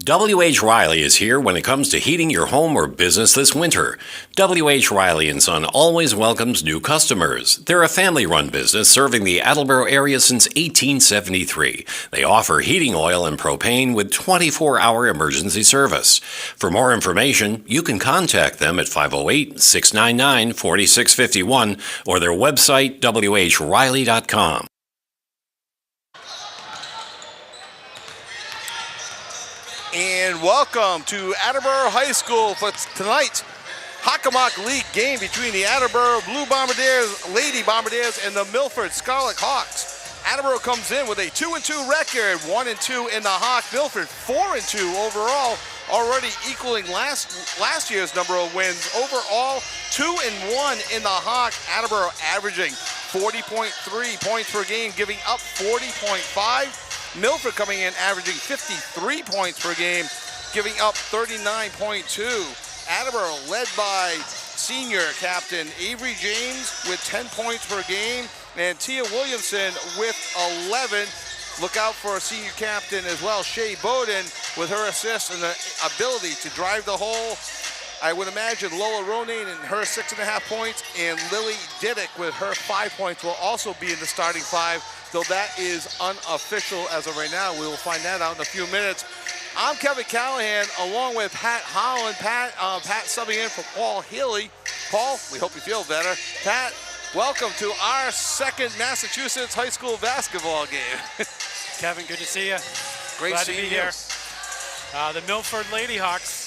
W.H. Riley is here when it comes to heating your home or business this winter. W.H. Riley & Son always welcomes new customers. They're a family-run business serving the Attleboro area since 1873. They offer heating oil and propane with 24-hour emergency service. For more information, you can contact them at 508-699-4651 or their website, whriley.com. And welcome to Attleboro High School for tonight's Hockomock League game between the Attleboro Blue Bombardiers, Lady Bombardiers, and the Milford Scarlet Hawks. Attleboro comes in with a 2-2 record, 1-2 in the Hawk. Milford 4-2 overall, already equaling last year's number of wins. Overall, 2-1 in the Hawk. Attleboro averaging 40.3 points per game, giving up 40.5. Milford coming in averaging 53 points per game, giving up 39.2. Attleboro led by senior captain Avery James with 10 points per game, and Tia Williamson with 11. Look out for a senior captain as well, Shea Bowden, with her assist and the ability to drive the hole. I would imagine Lola Ronayne and her 6.5 points, and Lily Diddick with her 5 points will also be in the starting five, though that is unofficial as of right now. We will find that out in a few minutes. I'm Kevin Callahan along with Pat Holland. Pat subbing in for Paul Healy. Paul, we hope you feel better. Pat, welcome to our second Massachusetts high school basketball game. Kevin, good to see you. Glad to be here. The Milford Lady Hawks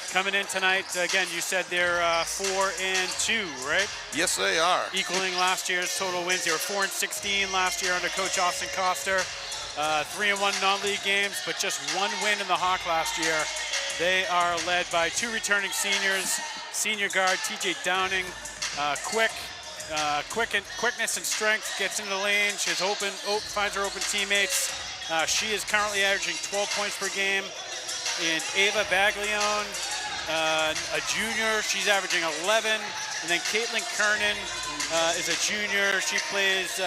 coming in tonight. Again, you said they're 4-2, right? Yes, they are. Equaling last year's total wins. They were 4-16 last year under Coach Austin Coster. 3-1 non-league games, but just one win in the Hawk last year. They are led by two returning seniors. Senior guard TJ Downing, quickness and strength, gets into the lane. She's finds her open teammates. She is currently averaging 12 points per game. And Ava Baglione, a junior, she's averaging 11. And then Caitlin Kernan is a junior. She plays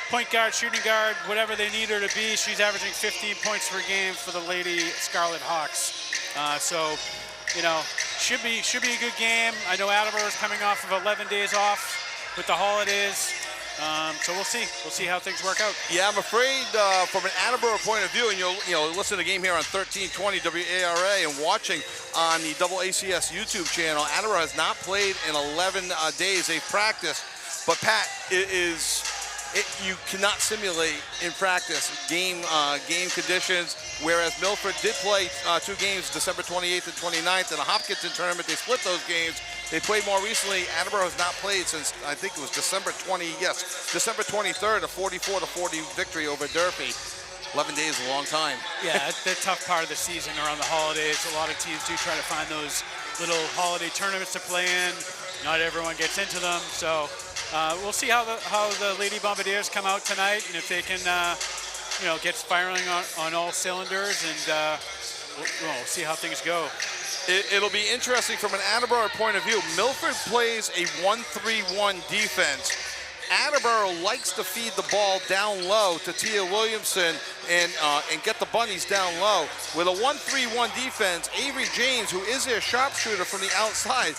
point guard, shooting guard, whatever they need her to be. She's averaging 15 points per game for the Lady Scarlet Hawks. So, you know, should be a good game. I know Attleboro is coming off of 11 days off with the holidays. So we'll see. We'll see how things work out. Yeah, I'm afraid from an Attleboro point of view, and you'll listen to the game here on 1320 WARA and watching on the ACS YouTube channel. Attleboro has not played in 11 days. They've practiced, but Pat, you cannot simulate in practice game conditions. Whereas Milford did play two games, December 28th and 29th, in a Hopkinton tournament. They split those games. They played more recently. Attleboro has not played since, I think it was December 23rd, a 44-40 victory over Durfee. 11 days is a long time. Yeah, it's the tough part of the season around the holidays. A lot of teams do try to find those little holiday tournaments to play in. Not everyone gets into them, so we'll see how the Lady Bombardiers come out tonight, and if they can, get firing on all cylinders, and we'll see how things go. It'll be interesting from an Attleboro point of view. Milford plays a 1-3-1 defense. Attleboro likes to feed the ball down low to Tia Williamson and get the bunnies down low. With a 1-3-1 defense, Avery James, who is their sharpshooter from the outside,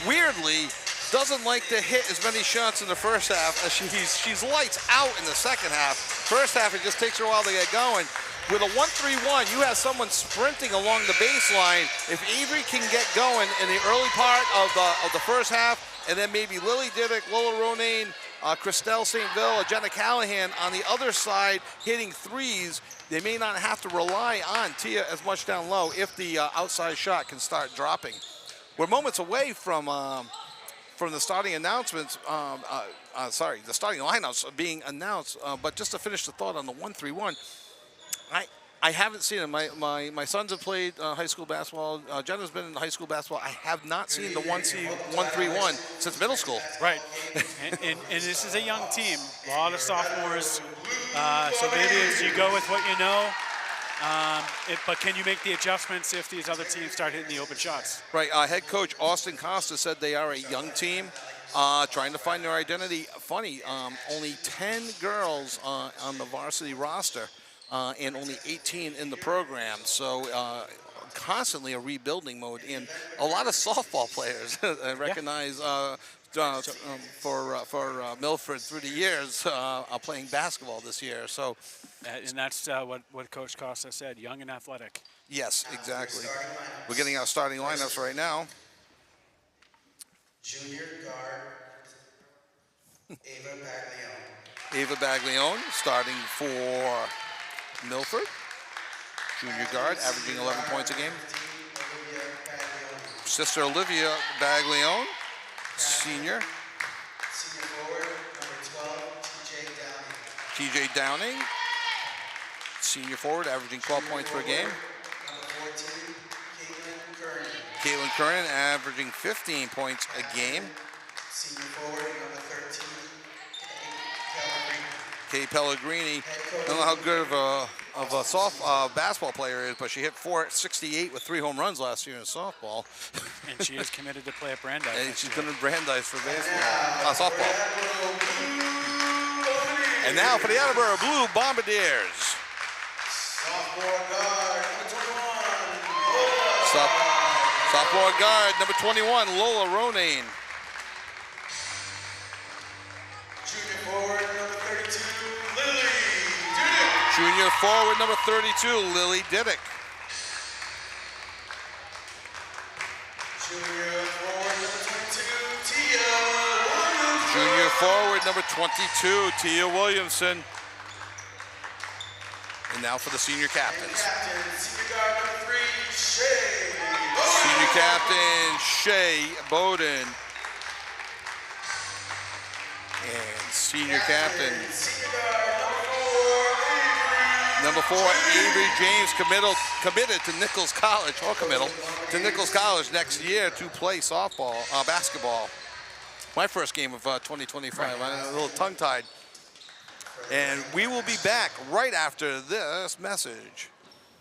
weirdly doesn't like to hit as many shots in the first half as she's lights out in the second half. First half, it just takes her a while to get going. With a 1-3-1, you have someone sprinting along the baseline. If Avery can get going in the early part of the first half, and then maybe Lily Diddick, Lola Ronayne, Christelle St. Ville, Jenna Callahan on the other side hitting threes, they may not have to rely on Tia as much down low if the outside shot can start dropping. We're moments away from the starting announcements, the starting lineups being announced. But just to finish the thought on the 1-3-1, I haven't seen it. My sons have played high school basketball. Jenna's been in high school basketball. I have not seen the 1-3-1 since middle school. Right, and this is a young team, a lot of sophomores. So maybe as you go with what you know, but can you make the adjustments if these other teams start hitting the open shots? Right. Head coach Austin Costa said they are a young team trying to find their identity. Funny, only 10 girls on the varsity roster. and only 18 in the program. So constantly a rebuilding mode. And a lot of softball players I recognize for Milford through the years are playing basketball this year. So, and that's what Coach Costa said, young and athletic. yes, exactly. We're getting our starting lineups right now. Junior guard, Ava Baglione. Ava Baglione starting for Milford. Junior guard, averaging 11 points a game. Sister Olivia Baglione, senior. Senior forward, number 12, TJ Downing, senior forward, averaging 12 points per game. Number 14, Caitlin Curran. Caitlin Curran, averaging 15 points a game. Senior forward, number 13, Kay Pellegrini. I don't know how good of a soft basketball player is, but she hit .468 with 3 home runs last year in softball. And she is committed to play at Brandeis. And she's going to Brandeis for baseball, softball. And now for the Attleboro Blue Bombardiers. sophomore guard, number 21, Sophomore guard, number 21, Lola Ronayne. junior forward, number 32, Lily Dudick. Junior forward, number 32, Lily Diddick. Junior forward, number 22, Tia Williams. Junior forward, number 22, Tia Williamson. And now for the senior captains. Captain, senior guard, number 3, Shay Bowden. Senior captain, Shay Bowden. And senior captain, Senior guard, number 4, Avery. number 4, Avery James, committed to Nichols College, or committal to Nichols College next year to play basketball. My first game of 2025. I'm a little tongue-tied. And we will be back right after this message.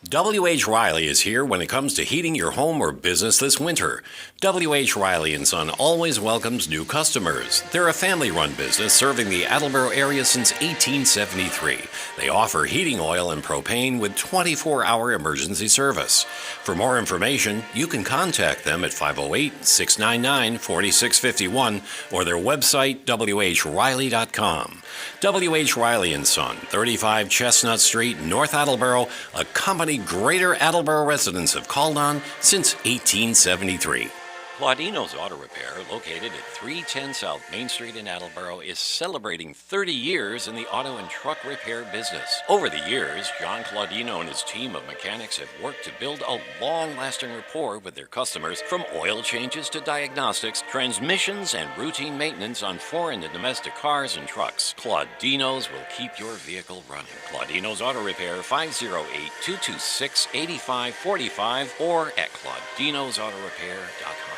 W.H. Riley is here when it comes to heating your home or business this winter. W.H. Riley & Son always welcomes new customers. They're a family-run business serving the Attleboro area since 1873. They offer heating oil and propane with 24-hour emergency service. For more information, you can contact them at 508-699-4651 or their website, whriley.com. W.H. Riley & Son, 35 Chestnut Street, North Attleboro, a company Greater Attleboro residents have called on since 1873. Claudino's Auto Repair, located at 310 South Main Street in Attleboro, is celebrating 30 years in the auto and truck repair business. Over the years, John Claudino and his team of mechanics have worked to build a long-lasting rapport with their customers, from oil changes to diagnostics, transmissions, and routine maintenance on foreign and domestic cars and trucks. Claudino's will keep your vehicle running. Claudino's Auto Repair, 508-226-8545 or at claudinosautorepair.com.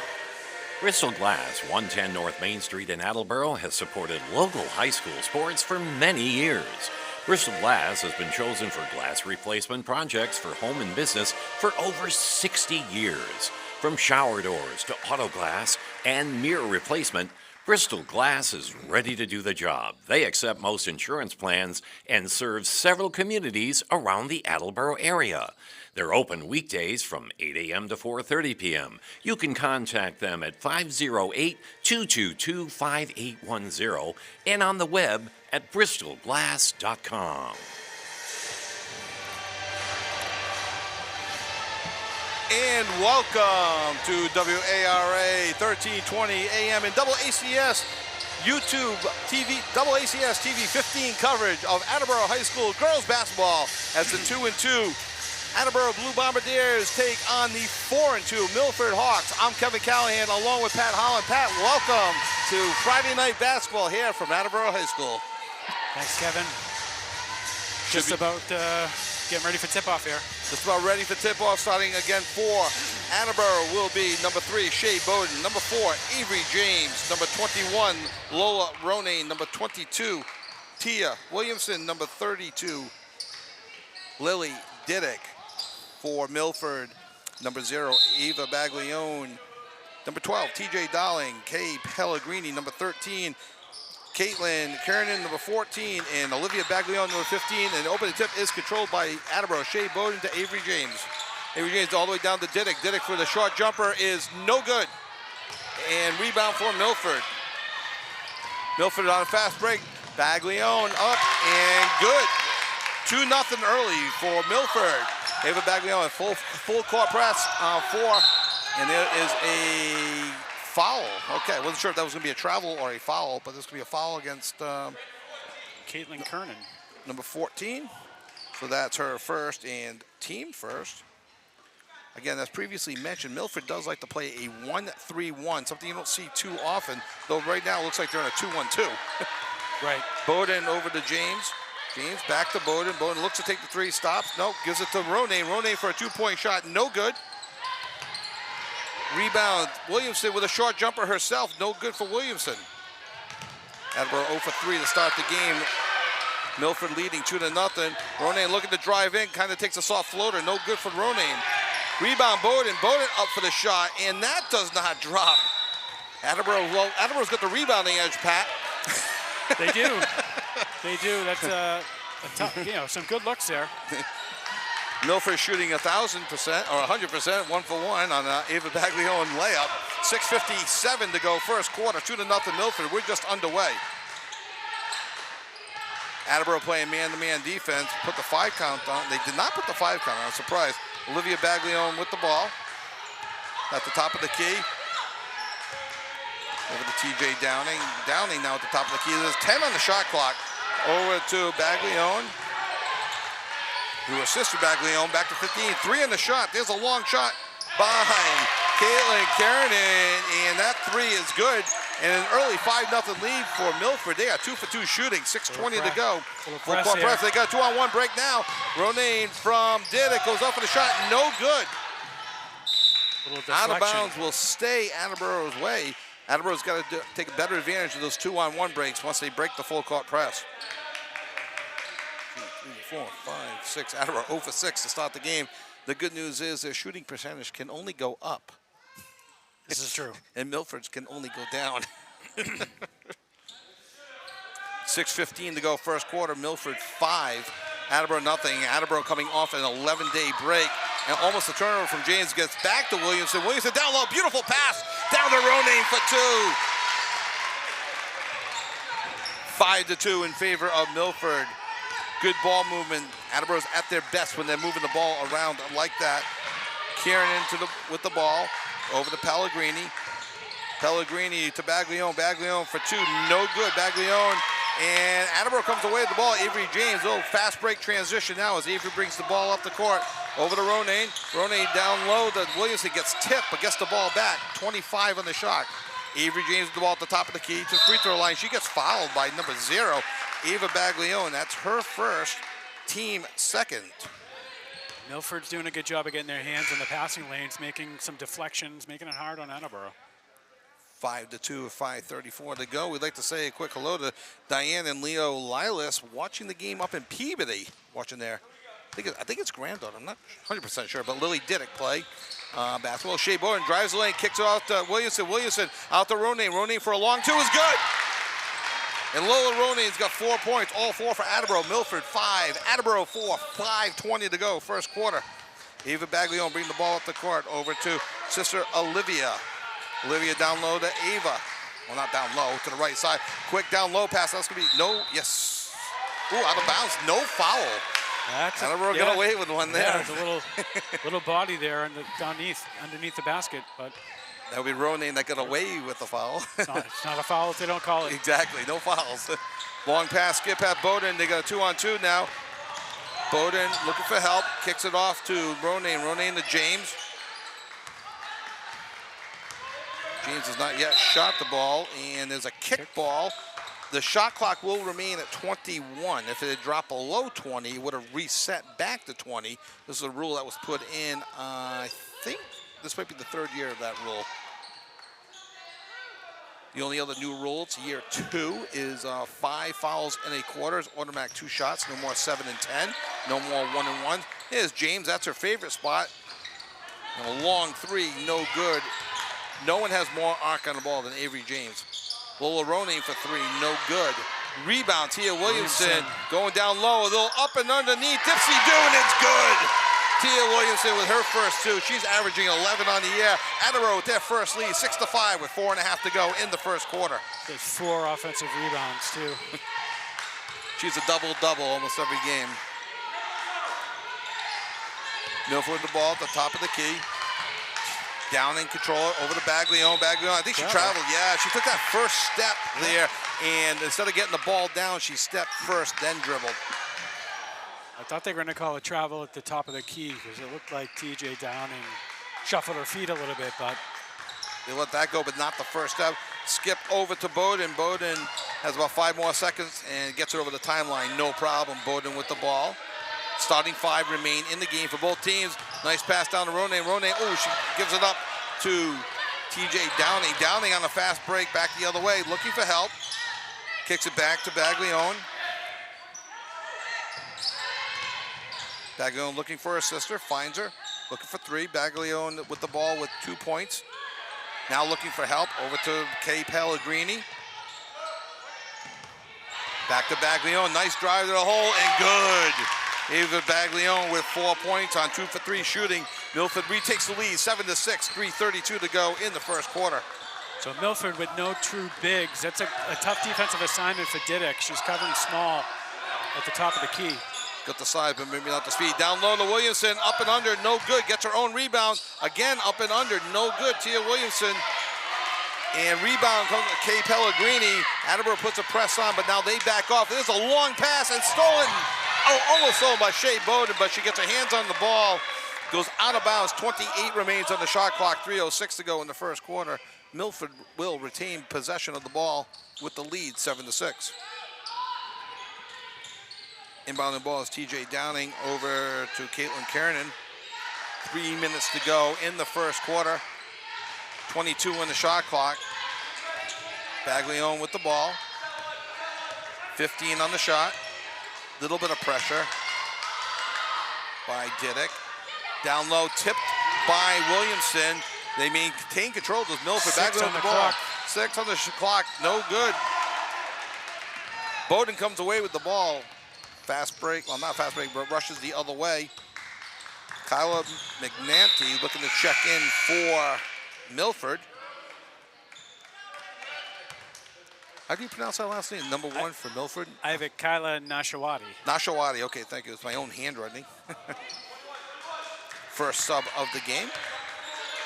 Bristol Glass, 110 North Main Street in Attleboro, has supported local high school sports for many years. Bristol Glass has been chosen for glass replacement projects for home and business for over 60 years. From shower doors to auto glass and mirror replacement, Bristol Glass is ready to do the job. They accept most insurance plans and serve several communities around the Attleboro area. They're open weekdays from 8 a.m. to 4:30 p.m. You can contact them at 508-222-5810 and on the web at bristolglass.com. And welcome to WARA 1320 AM and ACS YouTube TV, ACS TV 15 coverage of Attleboro High School girls basketball as the 2-2 Attleboro Blue Bombardiers take on the 4-2 Milford Hawks. I'm Kevin Callahan along with Pat Holland. Pat, welcome to Friday Night Basketball here from Attleboro High School. Thanks, Kevin. Just about getting ready for tip-off here. Just about ready for tip-off, starting again for Attleboro will be number 3, Shay Bowden. Number 4, Avery James. Number 21, Lola Ronayne. Number 22, Tia Williamson. Number 32, Lily Diddick. For Milford, number 0, Eva Baglione. Number 12, TJ Dowling. Kay Pellegrini. Number 13, Caitlin Kiernan, number 14, and Olivia Baglione, number 15. And the opening tip is controlled by Attleboro. Shea Bowden to Avery James. Avery James all the way down to Diddick. Diddick for the short jumper is no good. And rebound for Milford. Milford on a fast break. Baglione up and good. 2-0 early for Milford. Ava Baglione full court press on 4. And there is a foul. Okay, I wasn't sure if that was going to be a travel or a foul, but this could be a foul against Caitlin Kernan. number 14. So that's her first and team first. Again, as previously mentioned, Milford does like to play a 1-3-1, something you don't see too often, though right now it looks like they're in a 2-1-2. Right. Bowden over to James. James back to Bowden. Bowden looks to take the 3, stops. Nope, gives it to Ronayne. Ronayne for a 2-point shot, no good. Rebound, Williamson with a short jumper herself, no good for Williamson. Attleboro 0 for 3 to start the game. Milford leading 2-0. Ronayne looking to drive in, kind of takes a soft floater, no good for Ronayne. Rebound, Bowden. Bowden up for the shot, and that does not drop. Attleboro, well, Attleboro's got the rebounding edge, Pat. They do. They do. That's a tough, some good looks there. Milford shooting 1,000% or 100%, 1-for-1 on Ava Baglione layup. 6:57 to go, first quarter, 2-0 Milford. We're just underway. Attleboro playing man-to-man defense, put the 5 count on. They did not put the 5 count on, I'm surprised. Olivia Baglione with the ball at the top of the key. Over to TJ Downing. Downing now at the top of the key. There's 10 on the shot clock. Over to Baglione. Who assisted Baglione back to 15. 3 in the shot. There's a long shot by Caitlin Kiernan, and that 3 is good. And an early 5-0 lead for Milford. They got 2 for 2 shooting. 6:20 to go. Full court press. They got a 2-on-1 break now. Ronayne from Diddick goes up for the shot. No good. Out of bounds will stay Attleboro's way. Attleboro's got to take a better advantage of those 2-on-1 breaks once they break the full court press. 2, 3, 4, 5, 6. Attleboro 0 for 6 to start the game. The good news is their shooting percentage can only go up. This is true. And Milford's can only go down. 6:15 to go, first quarter. Milford 5, Attleboro nothing. Attleboro coming off an 11-day break. And almost a turnover from James, gets back to Williamson. Williamson down low, beautiful pass. Down to Ronayne for 2. 5-2 in favor of Milford. Good ball movement. Attleboro's at their best when they're moving the ball around like that. Kiernan with the ball. Over to Pellegrini. Pellegrini to Baglione. Baglione for 2. No good. Baglione. And Attleboro comes away with the ball. Avery James. Little fast break transition now as Avery brings the ball up the court. Over to Ronayne. Ronayne down low. Williamson gets tipped but gets the ball back. 25 on the shot. Avery James with the ball at the top of the key to the free throw line. She gets fouled by number 0, Ava Baglione. That's her first, team second. Milford's doing a good job of getting their hands in the passing lanes, making some deflections, making it hard on Attleboro. 5-2, 5:34 to go. We'd like to say a quick hello to Diane and Leo Lilas watching the game up in Peabody. Watching there. I think it's granddaughter. I'm not 100% sure, but Lily Diddick play basketball. Shea Bowden drives the lane, kicks it off to Williamson. Williamson out to Ronayne. Ronayne for a long 2 is good. And Lola Ronayne's got 4 points, all 4 for Attleboro. Milford 5, Attleboro 4, 5:20 to go, first quarter. Ava Baglione bring the ball up the court over to sister Olivia. Olivia down low to Ava. Well, not down low, to the right side. Quick down low pass. That's going to be no, yes. Ooh, out of bounds, no foul. Attleboro got away with one there. Yeah, there's a little body there underneath the basket, but that would be Ronayne that got away with the foul. It's not a foul if they don't call it. Exactly, no fouls. Long pass, skip at Bowden. They got a 2-on-2 now. Bowden looking for help, kicks it off to Ronayne. Ronayne to James. James has not yet shot the ball, and there's a kick ball. The shot clock will remain at 21. If it had dropped below 20, it would have reset back to 20. This is a rule that was put in, I think this might be the 3rd year of that rule. The only other new rule, it's year 2, is 5 fouls in a quarter. It's automatic 2 shots, no more 7 and 10, no more 1-and-1. Here's James, that's her favorite spot. And a long 3, no good. No one has more arc on the ball than Avery James. Lolarone for three, no good. Rebound, Tia Williamson going down low, a little up and underneath. Dipsy-do, and it's good. Tia Williamson with her first two. She's averaging 11 on the year. Attleboro with their first lead, 6-5 with 4.5 to go in the first quarter. There's 4 offensive rebounds, too. She's a double-double almost every game. Milford with the ball at the top of the key. Down in control over to Baglione. I think she traveled. Yeah, she took that first step there, and instead of getting the ball down, she stepped first, then dribbled. I thought they were going to call a travel at the top of the key because it looked like TJ Downing shuffled her feet a little bit, but they let that go, but not the first step. Skip over to Bowden. Bowden has about 5 more seconds and gets it over the timeline. No problem. Bowden with the ball. Starting 5 remain in the game for both teams. Nice pass down to Ronay. She gives it up to TJ Downing. Downing on a fast break, back the other way, looking for help. Kicks it back to Baglione. Baglione looking for her sister, finds her, looking for 3. Baglione with the ball with 2 points. Now looking for help, over to Kay Pellegrini. Back to Baglione, nice drive to the hole, and good. Ava Baglione with 4 points on 2 for 3 shooting. Milford retakes the lead, 7-6, 3:32 to go in the first quarter. So Milford with no true bigs. That's a tough defensive assignment for Diddick. She's covering small at the top of the key. Got the size, but maybe not the speed. Down low to Williamson, up and under, no good. Gets her own rebound. Again, up and under, no good. Tia Williamson. And rebound comes to Kay Pellegrini. Attleboro puts a press on, but now they back off. There's a long pass and stolen. Oh, almost stolen by Shea Bowden, but she gets her hands on the ball. Goes out of bounds. 28 remains on the shot clock. 3:06 to go in the first quarter. Milford will retain possession of the ball with the lead, 7-6. Inbounding ball is TJ Downing over to Caitlin Kiernan. 3 minutes to go in the first quarter. 22 on the shot clock. Baglione with the ball. 15 on the shot. Little bit of pressure by Diddick. Down low, tipped by Williamson. They maintain control with Milford. Baglione on the ball. 6 on the clock, no good. Bowden comes away with the ball. Fast break, well, not fast break, but rushes the other way. Kyla McNanty looking to check in for Milford. How do you pronounce that last name? Number 1 for Milford? I have it Kyla Nashawati. Nashawati, okay, thank you. It's my own handwriting. First sub of the game.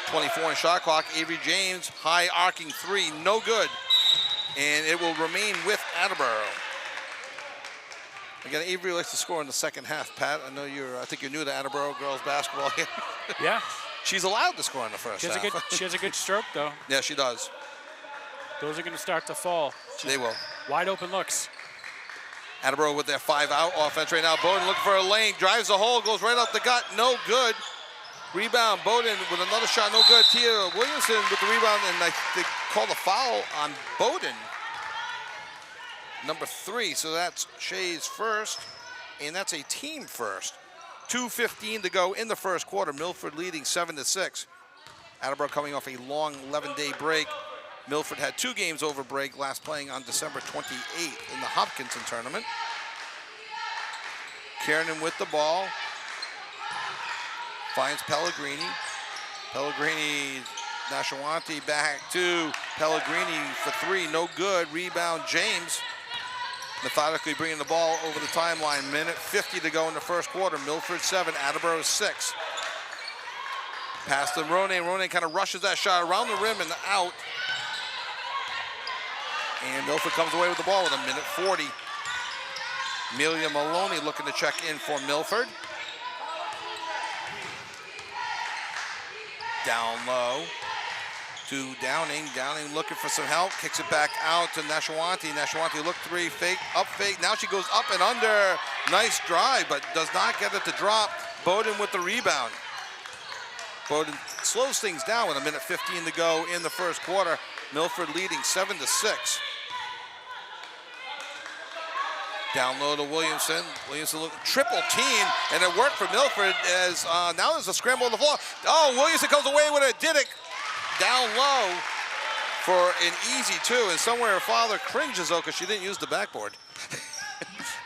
24 on shot clock. Avery James, high arcing 3, no good. And it will remain with Attleboro. Again, Avery likes to score in the second half. Pat, I think you're new to Attleboro girls basketball. Yeah. She's allowed to score in the first half. She has a good stroke, though. Yeah, she does. Those are going to start to fall. They will. Wide open looks. Attleboro with their 5-out offense right now. Bowden looking for a lane, drives the hole, goes right up the gut, no good. Rebound, Bowden with another shot, no good. Tia Williamson with the rebound, and they call the foul on Bowden. Number 3, so that's Shea's first, and that's a team first. 2:15 to go in the first quarter. Milford leading 7-6. Attleboro coming off a long 11-day break. Milford had 2 games over break, last playing on December 28th in the Hopkinton tournament. Kiernan with the ball. Finds Pellegrini. Pellegrini, Nashawanti back to Pellegrini for 3, no good. Rebound, James. Methodically bringing the ball over the timeline. 1:50 to go in the first quarter. Milford 7, Attleboro 6. Pass to Ronay. Ronay kind of rushes that shot around the rim and out. And Milford comes away with the ball with 1:40. Amelia Maloney looking to check in for Milford. Down low to Downing. Downing looking for some help. Kicks it back out to Nashawanti. Nashawanti look 3, fake, up fake. Now she goes up and under. Nice drive, but does not get it to drop. Bowden with the rebound. Bowden slows things down with 1:15 to go in the first quarter. Milford leading 7-6. Down low to Williamson. Williamson triple team, and it worked for Milford as now there's a scramble on the floor. Oh, Williamson comes away with it. Diddick down low. for an easy 2, and somewhere her father cringes, though, because she didn't use the backboard.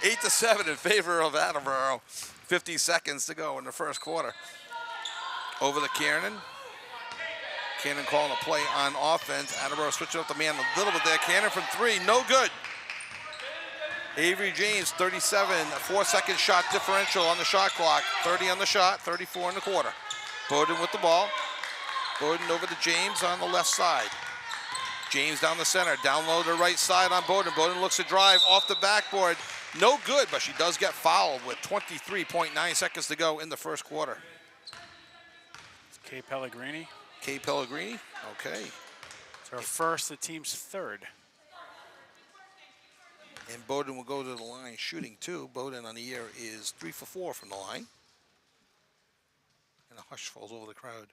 8-7 in favor of Attleboro. 50 seconds to go in the first quarter. Over to Kiernan. Kiernan calling a play on offense. Attleboro switching up the man a little bit there. Kiernan from 3, no good. Avery James, 37, 4-second shot differential on the shot clock. 30 on the shot, 34 in the quarter. Bowden with the ball. Bowden over to James on the left side. James down the center, down low to the right side on Bowden. Bowden looks to drive off the backboard. No good, but she does get fouled with 23.9 seconds to go in the first quarter. It's Kay Pellegrini. Kay Pellegrini, okay. It's her first, the team's third. And Bowden will go to the line shooting too. Bowden on the year is 3 for 4 from the line. And a hush falls over the crowd.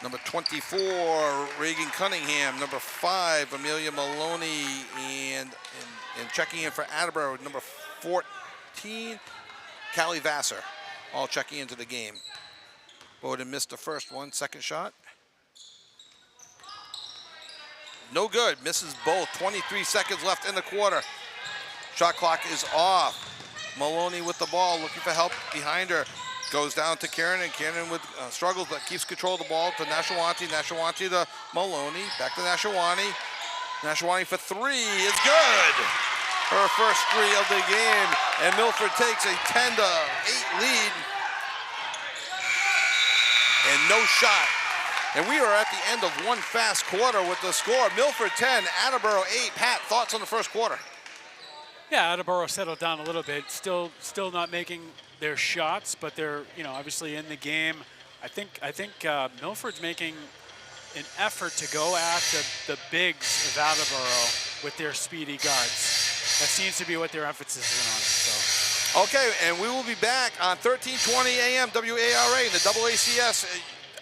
Number 24, Reagan Cunningham. Number 5, Amelia Maloney. And checking in for Attleboro, number 14, Callie Vassar. All checking into the game. Bowden missed the first one. Second shot. No good. Misses both. 23 seconds left in the quarter. Shot clock is off. Maloney with the ball, looking for help behind her. Goes down to Kieran, and Kieran with struggles, but keeps control of the ball to Nashawanti. Nashawanti to Maloney. Back to Nashawanti. Nashawanti for 3 is good. Her first 3 of the game, and Milford takes a 10-8 lead. And no shot. And we are at the end of one fast quarter with the score. Milford 10, Attleboro 8. Pat, thoughts on the first quarter? Yeah, Attleboro settled down a little bit. Still not making their shots, but they're obviously in the game. I think Milford's making an effort to go after the bigs of Attleboro with their speedy guards. That seems to be what their emphasis is on. So. Okay, and we will be back on 1320 AM WARA, the AACS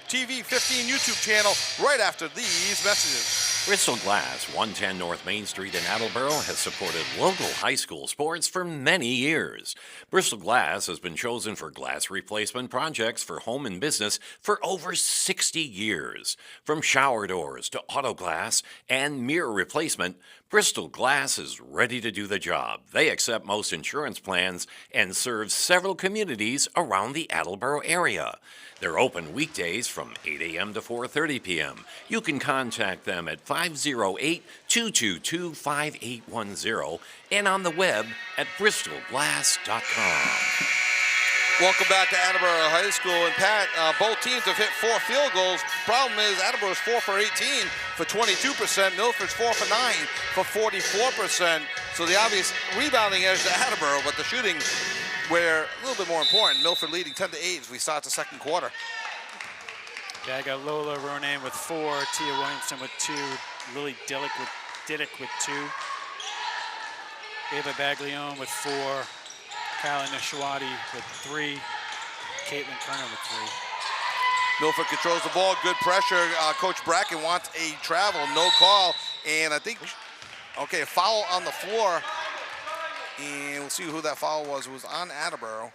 TV 15 YouTube channel, right after these messages. Bristol Glass, 110 North Main Street in Attleboro, has supported local high school sports for many years. Bristol Glass has been chosen for glass replacement projects for home and business for over 60 years. From shower doors to auto glass and mirror replacement, Bristol Glass is ready to do the job. They accept most insurance plans and serve several communities around the Attleboro area. They're open weekdays from 8 a.m. to 4:30 p.m. You can contact them at 508-222-5810 and on the web at bristolglass.com. Welcome back to Attleboro High School. And Pat, both teams have hit 4 field goals. Problem is Attleboro's 4 for 18 for 22%. Milford's 4 for 9 for 44%. So the obvious rebounding edge to Attleboro, but the shooting where a little bit more important. Milford leading 10-8 as we start the second quarter. Yeah, I got Lola Ronan with 4, Tia Williamson with 2, Lily Diddick with 2, Ava Baglione with 4, Kyla Nishawati with 3, Caitlin Kerner with 3. Milford controls the ball, good pressure. Coach Bracken wants a travel, no call. And I think, okay, a foul on the floor. And we'll see who that foul was. It was on Attleboro.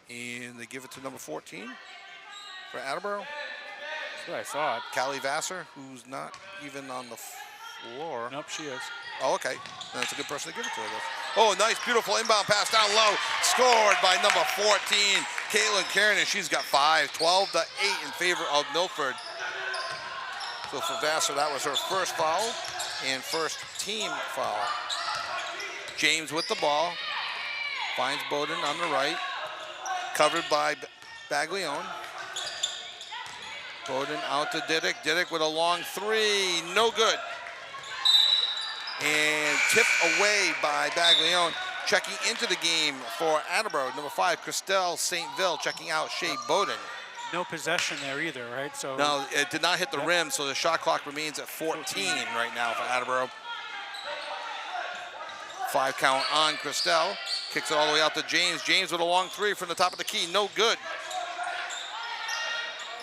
And they give it to number 14 for Attleboro. That's what I thought. Callie Vassar, who's not even on the floor. Nope, she is. Oh, okay. That's a good person to give it to, I guess. Oh, nice, beautiful inbound pass down low. Scored by number 14, Caitlin Kiernan. She's got 5, 12-8 in favor of Milford. So for Vassar, that was her first foul and first team foul. James with the ball. Finds Bowden on the right. Covered by Baglione. Bowden out to Diddick. Diddick with a long 3. No good. And tipped away by Baglione. Checking into the game for Attleboro, number 5, Christelle St. Ville, checking out Shea Bowden. No possession there either, right? So no, it did not hit the rim, so the shot clock remains at 14 right now for Attleboro. 5 count on Christelle. Kicks it all the way out to James. James with a long 3 from the top of the key, no good.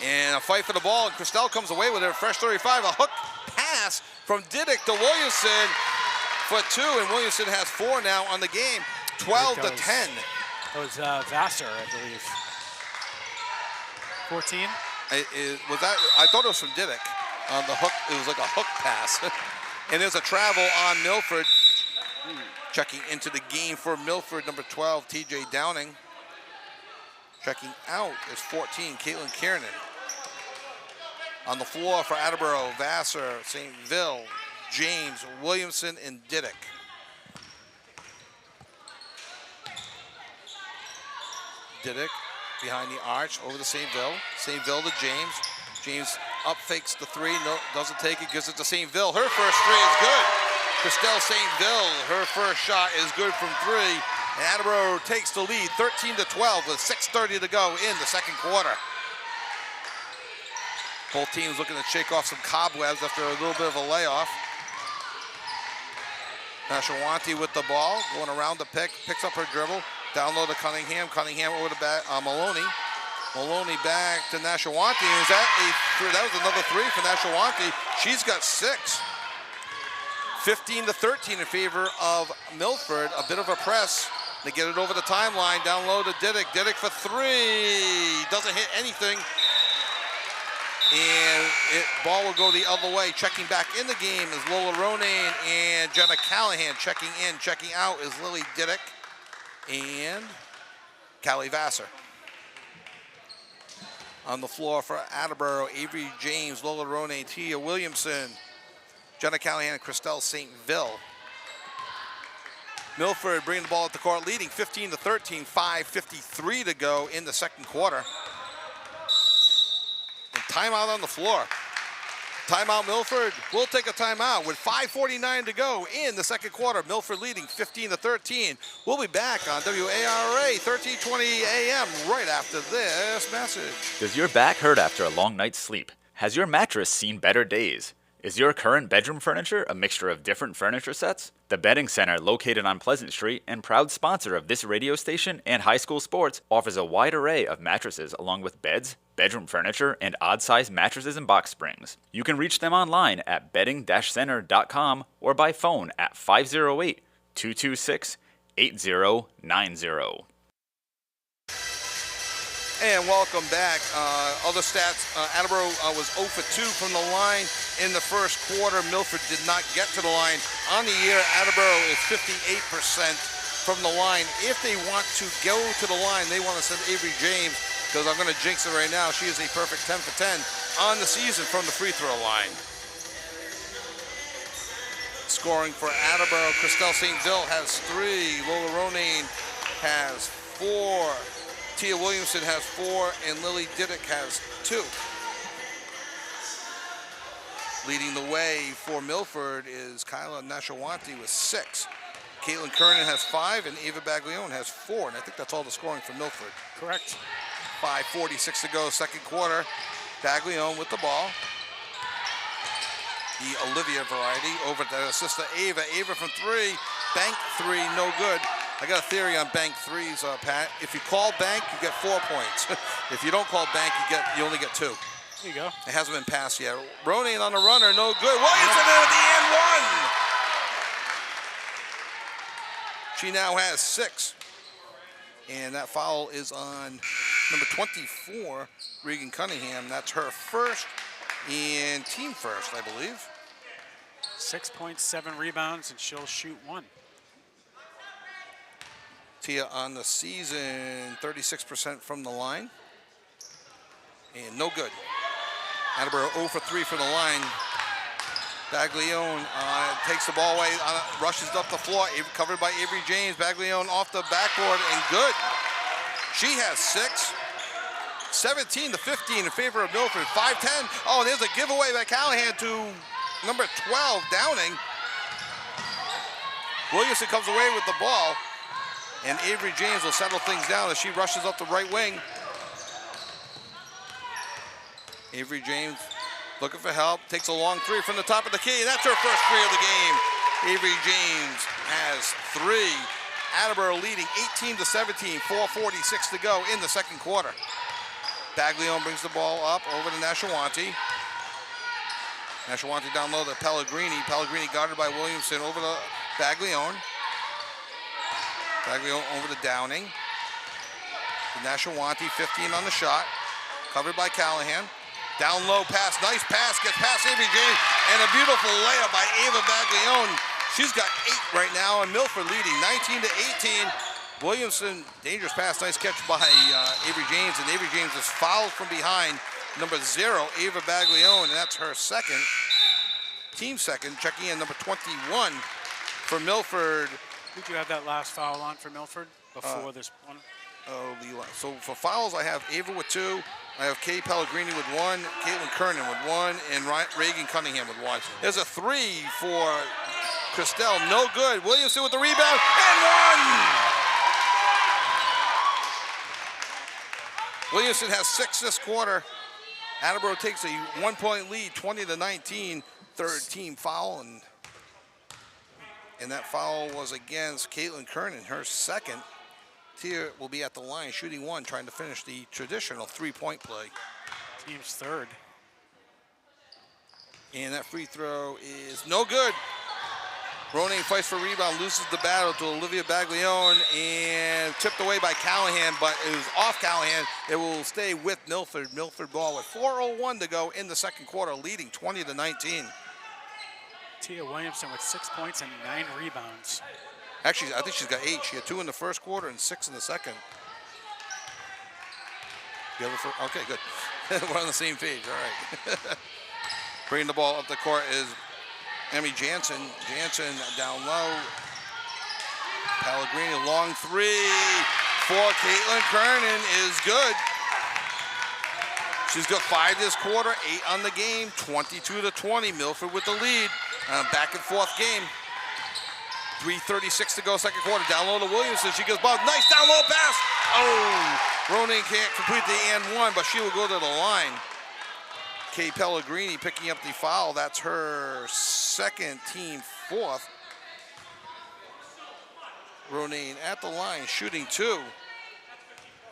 And a fight for the ball, and Christelle comes away with it. Fresh 35, a hook pass from Diddick to Williamson for 2, and Williamson has 4 now on the game, 12-10. That was Vassar, I believe. 14? I thought it was from Diddick on the hook. It was like a hook pass. And there's a travel on Milford. Checking into the game for Milford, number 12, TJ Downing. Checking out is 14, Caitlin Kiernan. On the floor for Attleboro, Vassar, St. Ville, James, Williamson, and Diddick. Diddick behind the arch over to St. Ville. St. Ville to James. James up fakes the three, no, doesn't take it, gives it to St. Ville. Her first three is good. Christelle St. Ville, her first shot is good from three. And Attleboro takes the lead, 13-12 with 6:30 to go in the second quarter. Both teams looking to shake off some cobwebs after a little bit of a layoff. Nashawanti with the ball, going around the pick, picks up her dribble, down low to Cunningham. Cunningham over to Maloney. Maloney back to Nashawanti. Is that that was another three for Nashawanti. She's got 6. 15-13 in favor of Milford. A bit of a press. They get it over the timeline, down low to Diddick. Diddick for 3. Doesn't hit anything. And ball will go the other way. Checking back in the game is Lola Ronayne and Jenna Callahan. Checking in, checking out is Lily Diddick and Callie Vassar. On the floor for Attleboro, Avery James, Lola Ronayne, Tia Williamson, Jenna Callahan, and Christelle St. Ville. Milford bringing the ball at the court, leading 15-13, 5:53 to go in the second quarter. And timeout on the floor. Timeout Milford. We'll take a timeout with 5:49 to go in the second quarter. Milford leading 15-13. We'll be back on WARA 1320 AM right after this message. Does your back hurt after a long night's sleep? Has your mattress seen better days? Is your current bedroom furniture a mixture of different furniture sets? The Bedding Center, located on Pleasant Street and proud sponsor of this radio station and high school sports, offers a wide array of mattresses along with beds, bedroom furniture, and odd-sized mattresses and box springs. You can reach them online at bedding-center.com or by phone at 508-226-8090. And welcome back. Other stats, Attleboro was 0 for 2 from the line in the first quarter. Milford did not get to the line. On the year, Attleboro is 58% from the line. If they want to go to the line, they want to send Avery James, because I'm going to jinx it right now. She is a perfect 10 for 10 on the season from the free throw line. Scoring for Attleboro, Christelle St. Ville has 3. Lola Ronayne has 4. Tia Williamson has 4, and Lily Diddick has 2. Leading the way for Milford is Kyla Nashawanti with 6. Caitlin Kernan has 5, and Ava Baglione has 4, and I think that's all the scoring for Milford. Correct. 5:46 to go, second quarter. Baglione with the ball. The Olivia variety over to sister Ava. Ava from 3, bank 3, no good. I got a theory on bank threes, Pat. If you call bank, you get 4 points. If you don't call bank, you only get 2. There you go. It hasn't been passed yet. Ronayne on the runner, no good. Williamson in at the end, 1. She now has 6. And that foul is on number 24, Regan Cunningham. That's her first and team first, I believe. 6.7 rebounds, and she'll shoot 1. Tia on the season, 36% from the line. And no good. Attleboro 0 for 3 from the line. Baglione takes the ball away, rushes up the floor, covered by Avery James. Baglione off the backboard, and good. She has 6. 17-15 in favor of Milford. 5-10. Oh, and there's a giveaway by Callahan to number 12, Downing. Williamson comes away with the ball, and Avery James will settle things down as she rushes up the right wing. Avery James looking for help, takes a long 3 from the top of the key, and that's her first 3 of the game. Avery James has 3. Attleboro leading 18-17, 4:46 to go in the second quarter. Baglione brings the ball up over to Nashawanti. Nashawanti down low to Pellegrini. Pellegrini guarded by Williamson over to Baglione. Baglione over to Downing. To Nashawanti, 15 on the shot. Covered by Callahan. Down low pass, nice pass, gets past Avery James, and a beautiful layup by Ava Baglione. She's got 8 right now, and Milford leading 19-18. Williamson, dangerous pass, nice catch by Avery James, and Avery James is fouled from behind. Number 0, Ava Baglione, and that's her second, team second, checking in number 21 for Milford. Did you have that last foul on for Milford before this one? So for fouls, I have Ava with 2. I have Kay Pellegrini with 1, Caitlin Kernan with 1, and Reagan Cunningham with 1. There's a 3 for Christelle, no good. Williamson with the rebound, and 1! Williamson has 6 this quarter. Attleboro takes a 1-point lead, 20-19. Third team foul, and that foul was against Caitlin Kernan, her second. Tia will be at the line, shooting 1, trying to finish the traditional 3-point play. Team's third. And that free throw is no good. Ronayne fights for rebound, loses the battle to Olivia Baglione, and tipped away by Callahan, but it was off Callahan. It will stay with Milford. Milford ball with 4:01 to go in the second quarter, leading 20-19. Tia Williamson with 6 points and 9 rebounds. Actually, I think she's got 8. She had 2 in the first quarter and 6 in the second. Okay, good. We're on the same page, all right. Bringing the ball up the court is Emmy Jansen. Jansen down low. Pellegrini, long 3 for Caitlin Kernan is good. She's got 5 this quarter, 8 on the game, 22-20. Milford with the lead. Back and forth game. 3:36 to go, second quarter. Down low to Williamson. She goes ball. Nice down low pass. Oh, Ronayne can't complete the and 1, but she will go to the line. Kay Pellegrini picking up the foul. That's her second, team 4th. Ronayne at the line, shooting 2.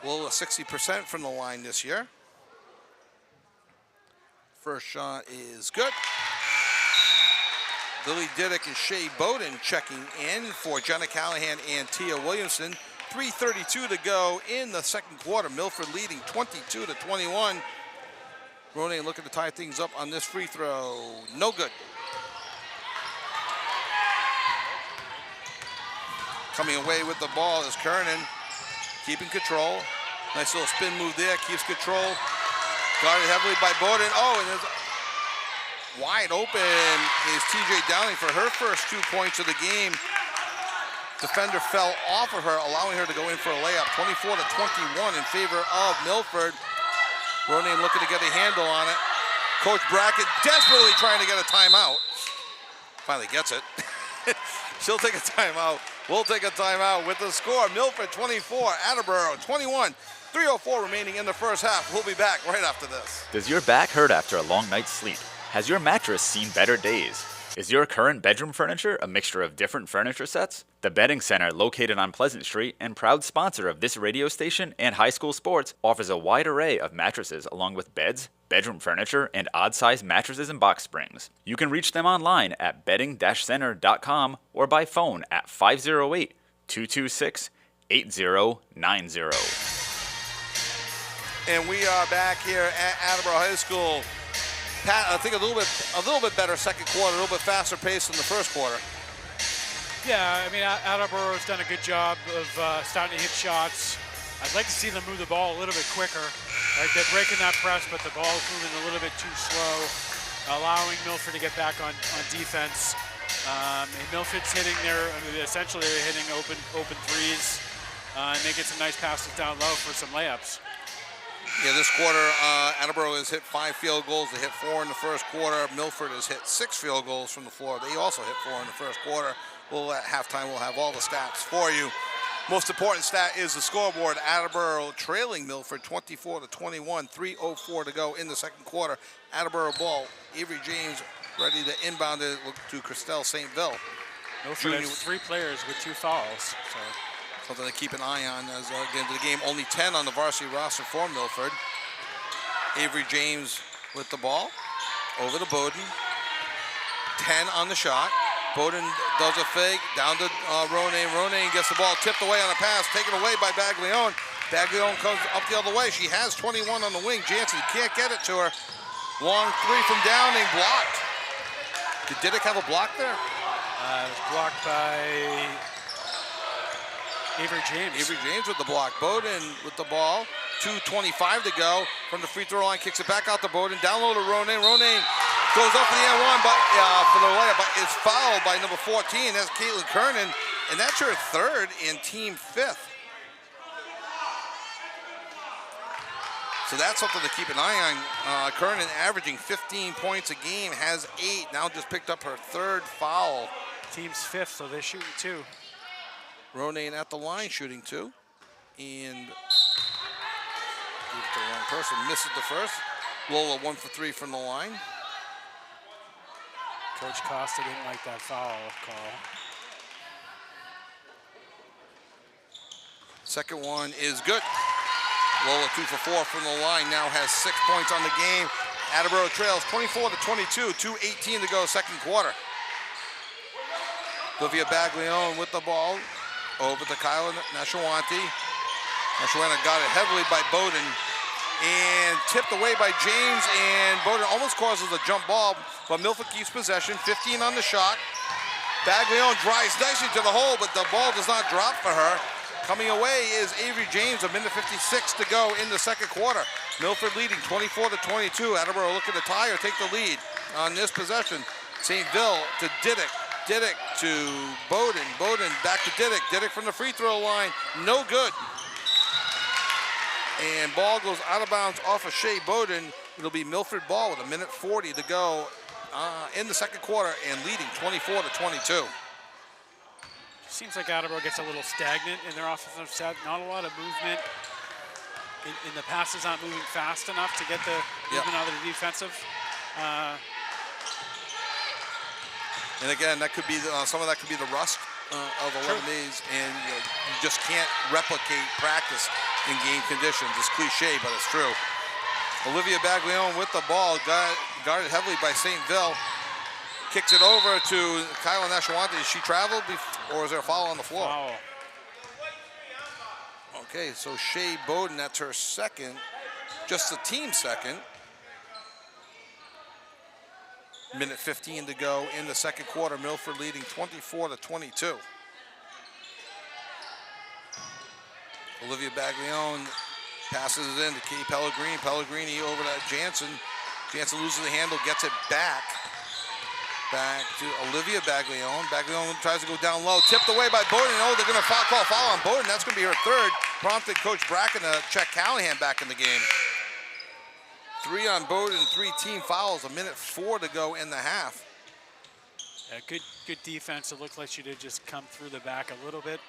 Low of 60% from the line this year. First shot is good. Lily Diddick and Shea Bowden checking in for Jenna Callahan and Tia Williamson. 3:32 to go in the second quarter. Milford leading 22-21. Ronayne looking to tie things up on this free throw. No good. Coming away with the ball is Kernan. Keeping control. Nice little spin move there. Keeps control. Guarded heavily by Bowden. Oh, and there's wide open is TJ Dowling for her first 2 points of the game. Defender fell off of her, allowing her to go in for a layup. 24-21 in favor of Milford. Ronayne looking to get a handle on it. Coach Brackett desperately trying to get a timeout. Finally gets it. She'll take a timeout. We'll take a timeout with the score. Milford 24, Attleboro 21. 3:04 remaining in the first half. We'll be back right after this. Does your back hurt after a long night's sleep? Has your mattress seen better days? Is your current bedroom furniture a mixture of different furniture sets? The Bedding Center, located on Pleasant Street and proud sponsor of this radio station and high school sports, offers a wide array of mattresses along with beds, bedroom furniture, and odd-sized mattresses and box springs. You can reach them online at bedding-center.com or by phone at 508-226-8090. And we are back here at Attleboro High School. Pat, I think a little bit better second quarter, a little bit faster pace than the first quarter. Yeah, I mean, Attleboro's done a good job of starting to hit shots. I'd like to see them move the ball a little bit quicker. Right, they're breaking that press, but the ball's moving a little bit too slow, allowing Milford to get back on defense. And Milford's hitting essentially they're hitting open threes, and making some nice passes down low for some layups. Yeah, this quarter, Attleboro has hit 5 field goals. They hit 4 in the first quarter. Milford has hit 6 field goals from the floor. They also hit 4 in the first quarter. At halftime, we'll have all the stats for you. Most important stat is the scoreboard. Attleboro trailing Milford 24-21. 3:04 to go in the second quarter. Attleboro ball. Avery James ready to inbound it to Christelle St. Ville. Milford has 3 players with 2 fouls. So. Something to keep an eye on as we get into the game. Only 10 on the varsity roster for Milford. Avery James with the ball. Over to Bowden. 10 on the shot. Bowden does a fake. Down to Ronayne. Ronayne gets the ball tipped away on a pass. Taken away by Baglione. Baglione comes up the other way. She has 21 on the wing. Jansen can't get it to her. Long three from Downing, blocked. Did Diddick have a block there? It was blocked by Avery James. Avery James with the block. Bowden with the ball. 2:25 to go from the free throw line. Kicks it back out to Bowden. Down low to Ronan. Ronan goes up for the N1 but, for the layup, but is fouled by number 14. That's Caitlin Kernan, and that's her third and team fifth. So that's something to keep an eye on. Kernan averaging 15 points a game, has 8. Now just picked up her third foul. Team's fifth, so they're shooting 2. Ronan at the line shooting 2. And gave it to the wrong person. Misses the first. Lola 1 for 3 from the line. Coach Costa didn't like that foul call. Second one is good. Lola 2 for 4 from the line, now has 6 points on the game. Attleboro trails 24-22, 2:18 to go, second quarter. Olivia Baglione with the ball, over to Kyla Nashawanti. Nashawanti got it heavily by Bowden, and tipped away by James, and Bowden almost causes a jump ball, but Milford keeps possession, 15 on the shot. Baglione drives nicely to the hole, but the ball does not drop for her. Coming away is Avery James, 1:56 to go in the second quarter. Milford leading 24-22. Attleboro looking to tie or take the lead on this possession. St. Ville to Diddick. Diddick to Bowden. Bowden back to Diddick. Diddick from the free throw line. No good. And ball goes out of bounds off of Shea Bowden. It'll be Milford ball with 1:40 to go in the second quarter and leading 24-22. Seems like Attleboro gets a little stagnant in their offensive set. Not a lot of movement. In the passes aren't moving fast enough to get the movement out of the defensive. And again, that could be some of that could be the rust of 11 days, and you just can't replicate practice in game conditions. It's cliche, but it's true. Olivia Baglione with the ball, guarded heavily by St. Ville. Kicks it over to Kyla Nashawanti. Did she travel, or is there a foul on the floor? Foul. Okay, so Shea Bowden, that's her second, just the team second. 1:15 to go in the second quarter. Milford leading 24-22. Olivia Baglione passes it in to Kay Pellegrini. Pellegrini over to Jansen. Jansen loses the handle, gets it back. Back to Olivia Baglione. Baglione tries to go down low. Tipped away by Bowden. Oh, they're going to call foul on Bowden. That's going to be her third. Prompted Coach Bracken to check Callahan back in the game. 3 on Bowden, 3 team fouls. 1:04 to go in the half. Yeah, good defense. It looked like she did just come through the back a little bit.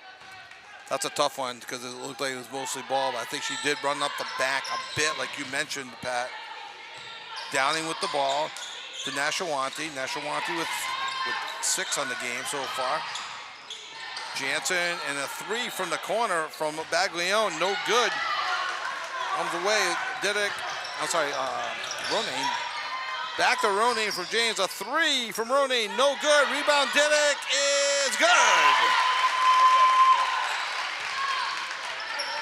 That's a tough one because it looked like it was mostly ball, but I think she did run up the back a bit, like you mentioned, Pat. Downing with the ball to Nashawanti. Nashawanti with 6 on the game so far. Jansen and a 3 from the corner from Baglione, no good. Comes away, Diddick. I'm sorry, Ronan. Back to Ronan from James, a 3 from Ronan, no good. Rebound, Diddick is good.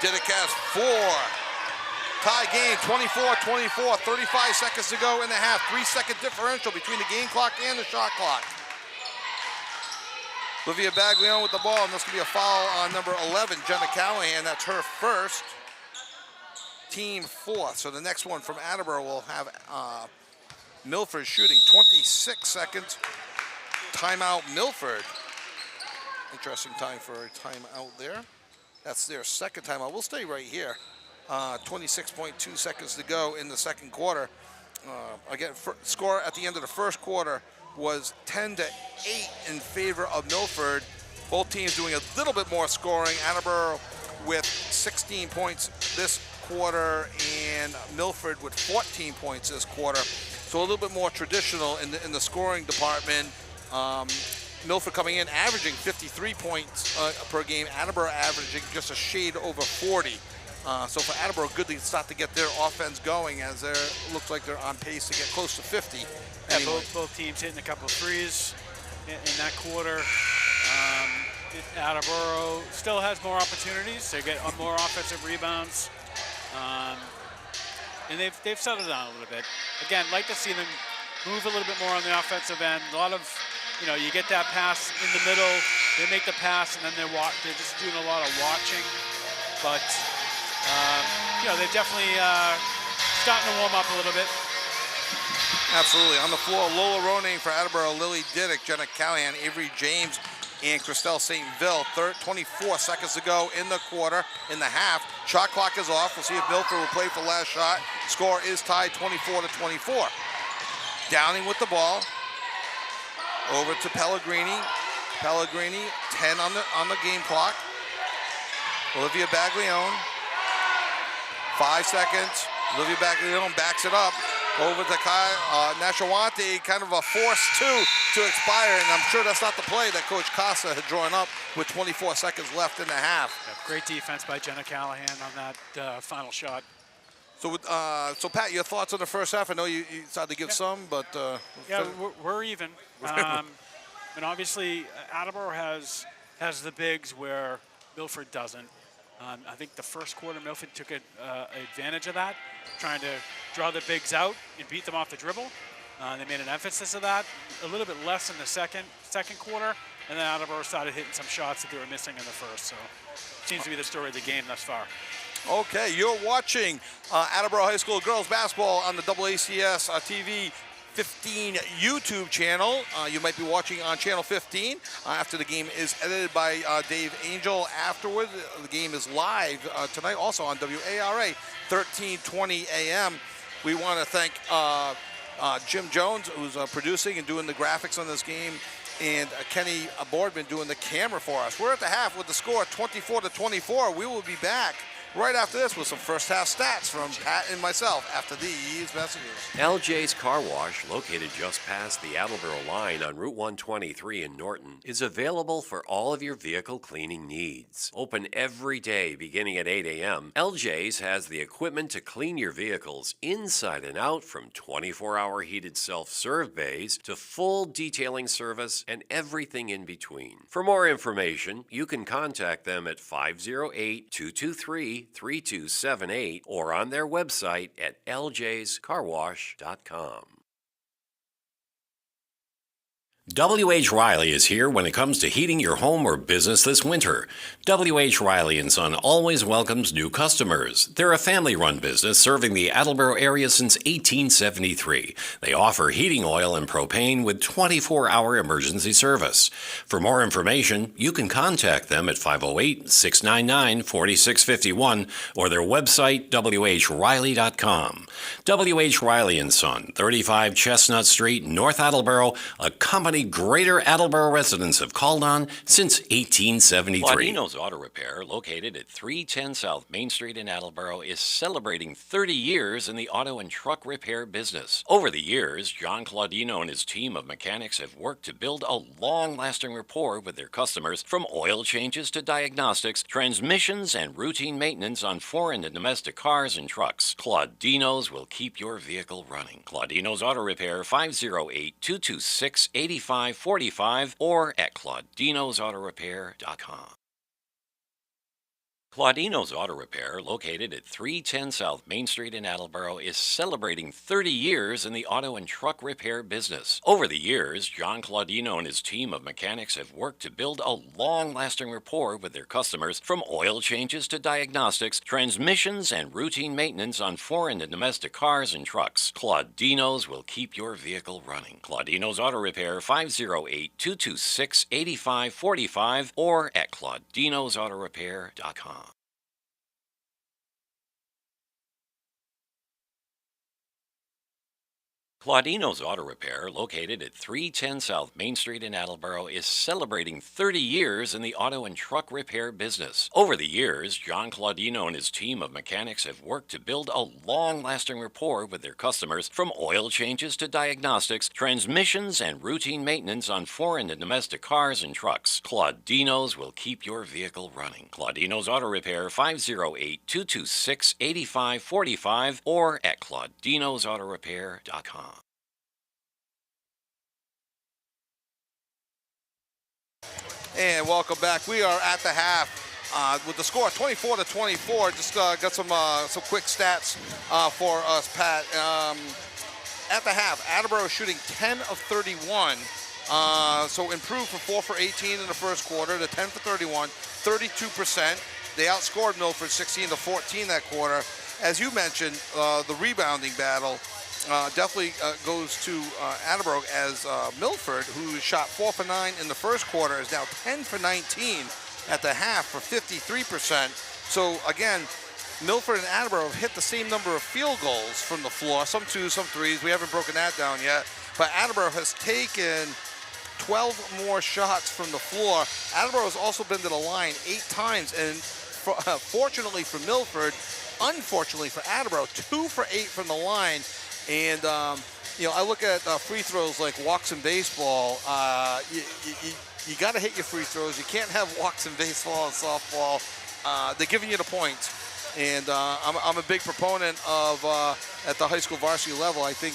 Diddick has 4. Tie game, 24-24, 35 seconds to go in the half. 3-second differential between the game clock and the shot clock. Olivia Baglione with the ball, and this could be a foul on number 11, Jenna Callahan. That's her first. Team 4th. So the next one from Attleboro will have Milford shooting. 26 seconds. Timeout, Milford. Interesting time for a timeout there. That's their second timeout. We'll stay right here. 26.2 seconds to go in the second quarter. Again, score at the end of the first quarter was 10-8 in favor of Milford. Both teams doing a little bit more scoring. Attleboro with 16 points this quarter and Milford with 14 points this quarter. So a little bit more traditional in the scoring department. Milford coming in averaging 53 points per game. Attleboro averaging just a shade over 40. So for Attleboro, good to start to get their offense going as they looks like they're on pace to get close to 50. Yeah, both teams hitting a couple of threes in that quarter. Attleboro still has more opportunities. They get more offensive rebounds. And they've settled down a little bit. Again, like to see them move a little bit more on the offensive end. A lot of, you get that pass in the middle, they make the pass, and then they're just doing a lot of watching. But, they're definitely starting to warm up a little bit. Absolutely. On the floor, Lola Ronayne for Attleboro, Lily Diddick, Jenna Callahan, Avery James, and Christelle St. Ville. 24 seconds to go in the quarter, in the half. Shot clock is off. We'll see if Milford will play for last shot. Score is tied 24-24. Downing with the ball. Over to Pellegrini. Pellegrini, 10 on the game clock. Olivia Baglione. 5 seconds. Olivia Baglione backs it up. Over to Kai Nashawante, kind of a force to expire, and I'm sure that's not the play that Coach Casa had drawn up with 24 seconds left in the half. Yeah, great defense by Jenna Callahan on that final shot. So, Pat, your thoughts on the first half? I know you started to give some, but we're even. And obviously, Attleboro has the bigs where Milford doesn't. I think the first quarter, Milford took advantage of that, trying to draw the bigs out and beat them off the dribble. They made an emphasis of that. A little bit less in the second quarter, and then Attleboro started hitting some shots that they were missing in the first. So, seems to be the story of the game thus far. Okay, you're watching Attleboro High School girls basketball on the AACS TV 15 YouTube channel. You might be watching on channel 15 after the game is edited by Dave Angel. Afterward, the game is live tonight also on WARA 1320 AM. We want to thank Jim Jones, who's producing and doing the graphics on this game, and Kenny Boardman doing the camera for us. We're at the half with the score 24-24. We will be back right after this with some first half stats from Pat and myself after these messages. LJ's Car Wash, located just past the Attleboro line on Route 123 in Norton, is available for all of your vehicle cleaning needs. Open every day beginning at 8 a.m., LJ's has the equipment to clean your vehicles inside and out, from 24-hour heated self-serve bays to full detailing service and everything in between. For more information, you can contact them at 508-223-3278 or on their website at ljscarwash.com. W.H. Riley is here when it comes to heating your home or business this winter. W.H. Riley & Son always welcomes new customers. They're a family-run business serving the Attleboro area since 1873. They offer heating oil and propane with 24-hour emergency service. For more information, you can contact them at 508-699-4651 or their website, whriley.com. W.H. Riley & Son, 35 Chestnut Street, North Attleboro, a company Greater Attleboro residents have called on since 1873. Claudino's Auto Repair, located at 310 South Main Street in Attleboro, is celebrating 30 years in the auto and truck repair business. Over the years, John Claudino and his team of mechanics have worked to build a long-lasting rapport with their customers, from oil changes to diagnostics, transmissions, and routine maintenance on foreign and domestic cars and trucks. Claudino's will keep your vehicle running. Claudino's Auto Repair, 508-226-8545 or at claudinosautorepair.com. Claudino's Auto Repair, located at 310 South Main Street in Attleboro, is celebrating 30 years in the auto and truck repair business. Over the years, John Claudino and his team of mechanics have worked to build a long-lasting rapport with their customers, from oil changes to diagnostics, transmissions, and routine maintenance on foreign and domestic cars and trucks. Claudino's will keep your vehicle running. Claudino's Auto Repair, 508-226-8545 or at claudinosautorepair.com. Claudino's Auto Repair, located at 310 South Main Street in Attleboro, is celebrating 30 years in the auto and truck repair business. Over the years, John Claudino and his team of mechanics have worked to build a long-lasting rapport with their customers, from oil changes to diagnostics, transmissions, and routine maintenance on foreign and domestic cars and trucks. Claudino's will keep your vehicle running. Claudino's Auto Repair, 508-226-8545 or at claudinosautorepair.com. And welcome back. We are at the half with the score 24-24. Just got some quick stats for us, Pat. At the half, Attleboro shooting 10 of 31. So improved from 4 for 18 in the first quarter to 10 for 31, 32%. They outscored Milford 16-14 that quarter. As you mentioned, the rebounding battle definitely goes to Attleboro, as Milford, who shot 4 for 9 in the first quarter, is now 10 for 19 at the half for 53%. So again, Milford and Attleboro have hit the same number of field goals from the floor, some twos, some threes. We haven't broken that down yet. But Attleboro has taken 12 more shots from the floor. Attleboro has also been to the line 8 times, and fortunately for Milford, unfortunately for Attleboro, 2 for 8 from the line. And, I look at free throws like walks in baseball. You got to hit your free throws. You can't have walks in baseball and softball. They're giving you the points. And I'm a big proponent of, at the high school varsity level, I think,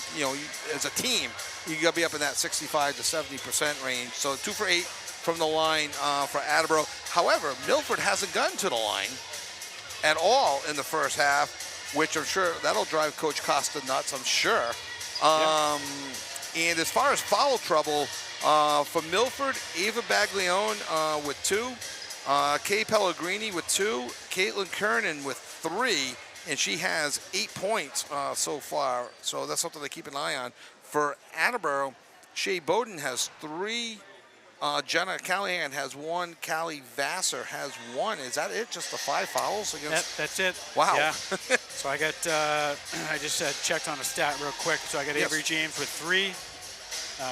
as a team, you got to be up in that 65 to 70% range. So 2 for 8 from the line for Attleboro. However, Milford hasn't gotten to the line at all in the first half, which I'm sure that'll drive Coach Costa nuts, I'm sure. And as far as foul trouble, for Milford, Ava Baglione with 2, Kay Pellegrini with 2, Caitlin Kernan with 3, and she has 8 points so far. So that's something to keep an eye on. For Attleboro, Shea Bowden has 3. Jenna Callahan has 1. Callie Vassar has 1. Is that it? Just the 5 fouls against? That's it. Wow. Yeah. So I got, I just checked on a stat real quick. So I got Avery James with 3.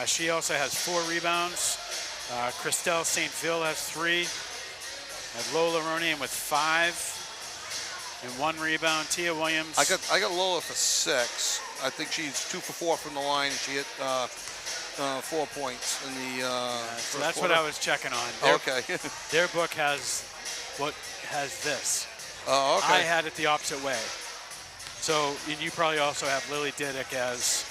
She also has 4 rebounds. Christelle St. Ville has 3. I have Lola Ronian with 5 and 1 rebound. Tia Williams. I got Lola for 6. I think she's 2 for 4 from the line. She hit 4 points in the so first that's quarter. what I was checking on. Okay. Their book has this. Oh, okay. I had it the opposite way. So, and you probably also have Lily Diddick as.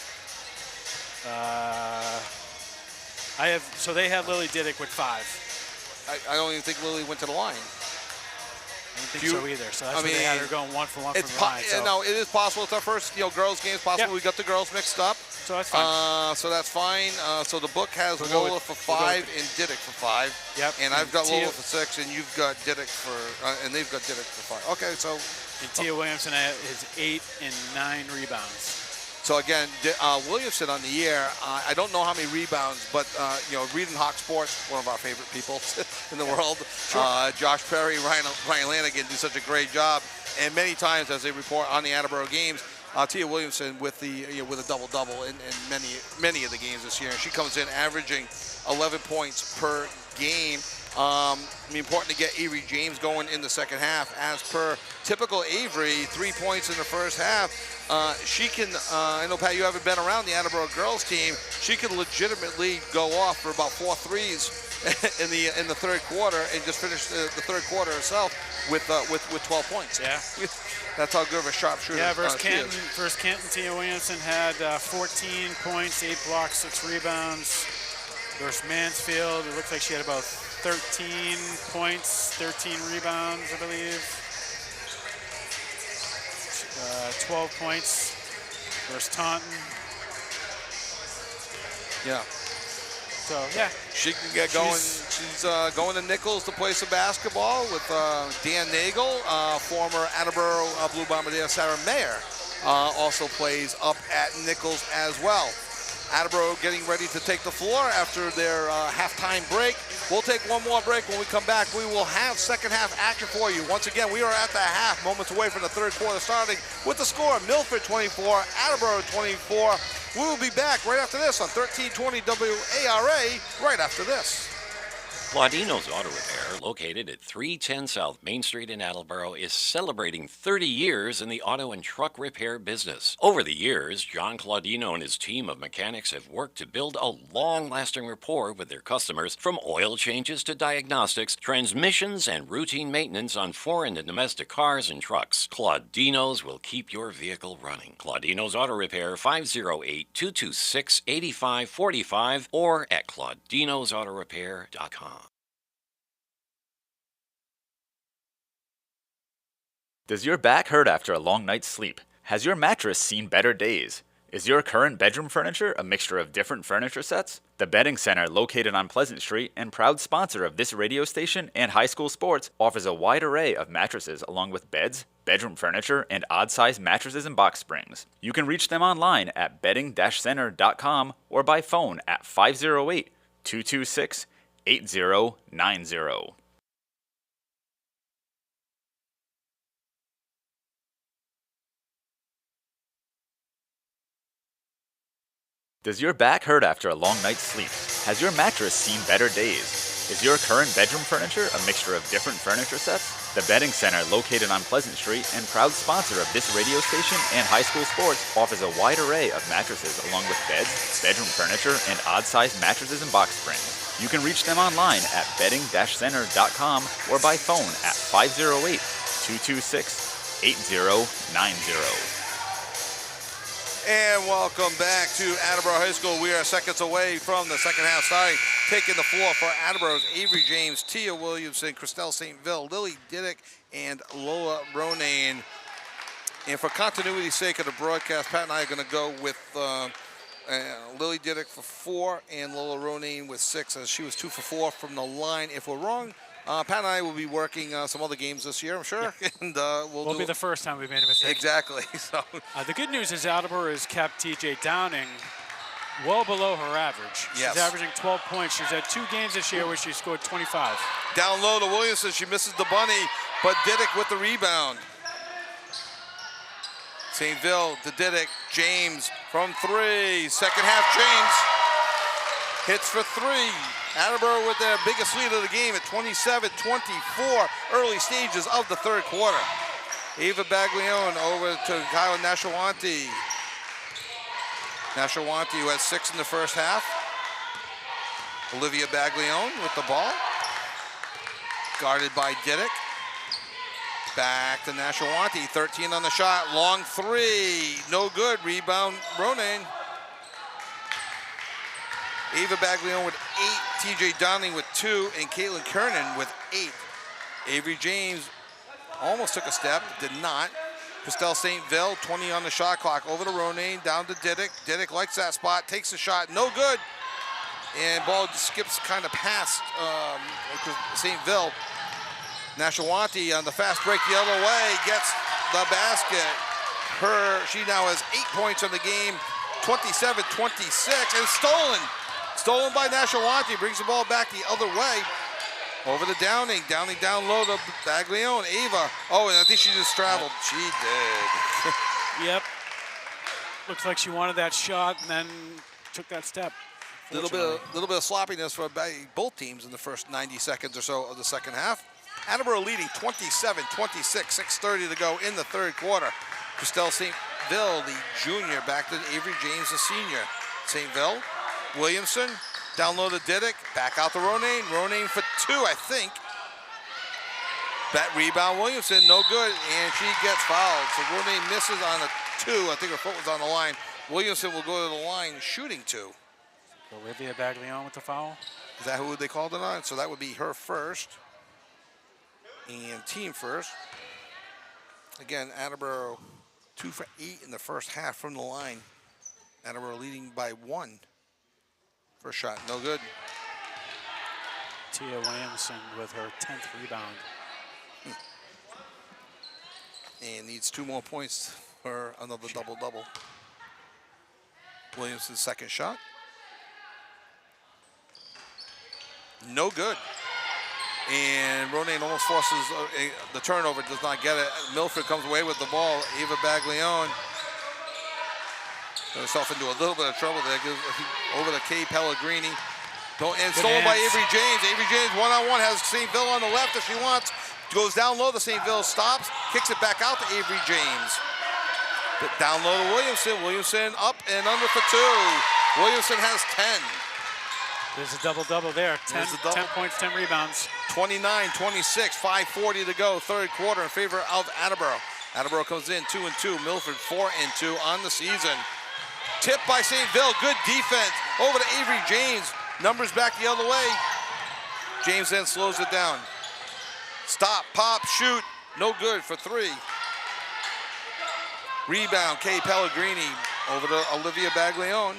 So they have Lily Diddick with 5. I don't even think Lily went to the line. I don't think so either. So that's why they had her going 1 for 1 from the line. So. No, it is possible. It's our first, girls game. It's possible we got the girls mixed up. So that's fine. So that's fine. So the book has Lola for 5 and Diddick for 5. Yep. And I've got Lola for 6, and you've got Diddick for, and they've got Diddick for 5. Okay, so. And Tia Williamson has 8 and 9 rebounds. So again, Williamson on the year, I don't know how many rebounds, but reading Hawk Sports, one of our favorite people in the world. Sure. Josh Perry, Ryan Lanigan do such a great job, and many times as they report on the Attleboro games, Tia Williamson with a double-double in many of the games this year. And she comes in averaging 11 points per game. Important to get Avery James going in the second half. As per typical Avery, 3 points in the first half. She can, I know, Pat, you haven't been around the Attleboro girls team. She can legitimately go off for about 4 threes in the third quarter and just finish the third quarter herself with 12 points. Yeah. That's how good of a sharpshooter versus she is. Versus Canton, Tia Williamson had 14 points, 8 blocks, 6 rebounds. Versus Mansfield, it looks like she had about 13 points, 13 rebounds, I believe. 12 points versus Taunton. Yeah. So, yeah. She can get going. She's going to Nichols to play some basketball with Dan Nagel, former Attleboro Blue Bombardier Sarah Mayer also plays up at Nichols as well. Attleboro getting ready to take the floor after their halftime break. We'll take one more break. When we come back, we will have second half action for you. Once again, we are at the half, moments away from the third quarter starting with the score, Milford 24, Attleboro 24. We will be back right after this on 1320 WARA, right after this. Claudino's Auto Repair, located at 310 South Main Street in Attleboro, is celebrating 30 years in the auto and truck repair business. Over the years, John Claudino and his team of mechanics have worked to build a long-lasting rapport with their customers, from oil changes to diagnostics, transmissions, and routine maintenance on foreign and domestic cars and trucks. Claudino's will keep your vehicle running. Claudino's Auto Repair, 508-226-8545, or at claudinosautorepair.com. Does your back hurt after a long night's sleep? Has your mattress seen better days? Is your current bedroom furniture a mixture of different furniture sets? The Bedding Center, located on Pleasant Street and proud sponsor of this radio station and high school sports, offers a wide array of mattresses along with beds, bedroom furniture, and odd-sized mattresses and box springs. You can reach them online at bedding-center.com or by phone at 508-226-8090. Does your back hurt after a long night's sleep? Has your mattress seen better days? Is your current bedroom furniture a mixture of different furniture sets? The Bedding Center, located on Pleasant Street and proud sponsor of this radio station and high school sports, offers a wide array of mattresses along with beds, bedroom furniture, and odd-sized mattresses and box springs. You can reach them online at bedding-center.com or by phone at 508-226-8090. And welcome back to Attleboro High School. We are seconds away from the second half starting. Taking the floor for Attleboro's Avery James, Tia Williamson, Christelle St. Ville, Lily Diddick, and Lola Ronayne. And for continuity's sake of the broadcast, Pat and I are going to go with Lily Diddick for 4 and Lola Ronayne with 6, as she was 2 for 4 from the line. If we're wrong, Pat and I will be working some other games this year, I'm sure. Yeah. And will be the first time we've made a mistake. Exactly. So the good news is Attleboro has kept TJ Downing well below her average. Yes. She's averaging 12 points. She's had 2 games this year where she scored 25. Down low to Williamson. She misses the bunny, but Diddick with the rebound. St. Ville to Diddick. James from 3. Second half, James hits for 3. Attleboro with their biggest lead of the game at 27-24, early stages of the third quarter. Ava Baglione over to Kyle Nashawanti. Nashawanti, who had 6 in the first half. Olivia Baglione with the ball. Guarded by Diddick. Back to Nashawanti, 13 on the shot. Long 3, no good. Rebound, Ronayne. Ava Baglione with 8, TJ Downing with 2, and Caitlin Kernan with 8. Avery James almost took a step, did not. Christelle St. Ville, 20 on the shot clock. Over to Ronayne, down to Diddick. Diddick likes that spot, takes the shot, no good. And ball skips kind of past St. Ville. Nashawanti on the fast break the other way, gets the basket. She now has 8 points in the game, 27-26, and stolen. Stolen by Nashawanti, brings the ball back the other way. Over to Downing. Downing down low to Baglione. Ava. Oh, and I think she just traveled. She did. Yep. Looks like she wanted that shot and then took that step. Little bit of sloppiness for both teams in the first 90 seconds or so of the second half. Attleboro leading 27-26, 6:30 to go in the third quarter. Christelle St. Ville, the junior, back to Avery James, the senior. St. Ville. Williamson, down low to Diddick, back out to Ronayne. Ronayne for 2, I think. That rebound, Williamson, no good, and she gets fouled. So Ronayne misses on a 2. I think her foot was on the line. Williamson will go to the line shooting 2. Olivia Baglione with the foul. Is that who they called it on? So that would be her first. And team first. Again, Attleboro 2 for 8 in the first half from the line. Attleboro leading by 1. First shot, no good. Tia Williamson with her 10th rebound. And needs 2 more points for another double-double. Williamson's second shot. No good. And Ronayne almost forces the turnover, does not get it. Milford comes away with the ball. Ava Baglione got herself into a little bit of trouble there. Goes over to Kay Pellegrini. And stolen by Avery James. Avery James one-on-one has St. Ville on the left if she wants. Goes down low to St. Ville, stops, kicks it back out to Avery James. But down low to Williamson. Williamson up and under for 2. Williamson has 10. There's a double-double there. 10 points, 10 rebounds. 29-26, 5:40 to go. Third quarter in favor of Attleboro. Attleboro comes in 2-2. Milford 4-2 on the season. Tipped by St. Ville. Good defense. Over to Avery James. Numbers back the other way. James then slows it down. Stop, pop, shoot. No good for 3. Rebound, Kay Pellegrini over to Olivia Baglione.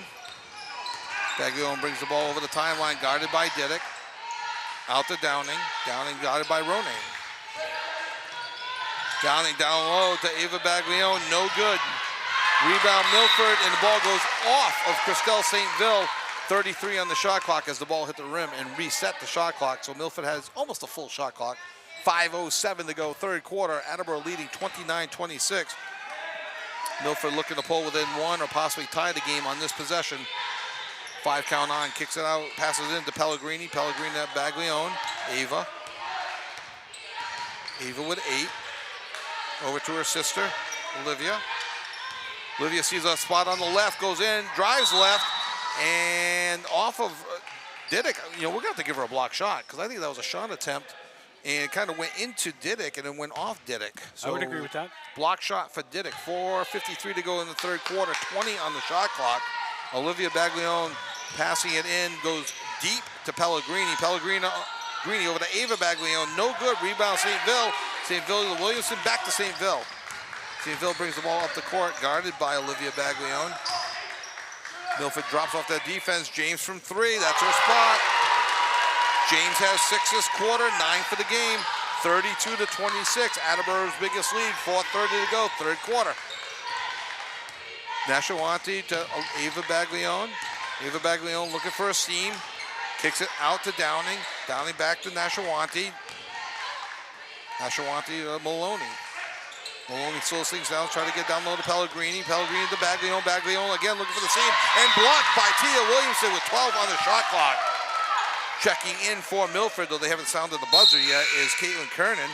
Baglione brings the ball over the timeline, guarded by Didick. Out to Downing. Downing guarded by Ronay. Downing down low to Ava Baglione, no good. Rebound Milford, and the ball goes off of Christelle St. Ville. 33 on the shot clock as the ball hit the rim and reset the shot clock. So Milford has almost a full shot clock. 5:07 to go, third quarter. Attleboro leading 29-26. Milford looking to pull within one or possibly tie the game on this possession. 5 count on, kicks it out, passes it into Pellegrini. Pellegrini at Baglione. Ava. Ava with 8. Over to her sister, Olivia. Olivia sees a spot on the left, goes in, drives left, and off of Didick. You know, we're going to have to give her a block shot because I think that was a shot attempt and kind of went into Didick and then went off Didick. So I would agree with that. Block shot for Didick. 4:53 to go in the third quarter, 20 on the shot clock. Olivia Baglione passing it in, goes deep to Pellegrini. Pellegrini over to Ava Baglione, no good. Rebound St. Ville. St. Ville to Williamson, back to St. Ville. St. Ville brings the ball up the court, guarded by Olivia Baglione. Milford drops off that defense. James from 3, that's her spot. James has 6 this quarter, 9 for the game. 32-26, Attleboro's biggest lead, 4:30 to go, third quarter. Nashawanti to Ava Baglione. Ava Baglione looking for a seam. Kicks it out to Downing. Downing back to Nashawanti. Nashawanti to Maloney. Maloney slows things down, trying to get down low to Pellegrini. Pellegrini to Baglione. Baglione again looking for the seam. And blocked by Tia Williamson with 12 on the shot clock. Checking in for Milford, though they haven't sounded the buzzer yet, is Caitlin Kernan.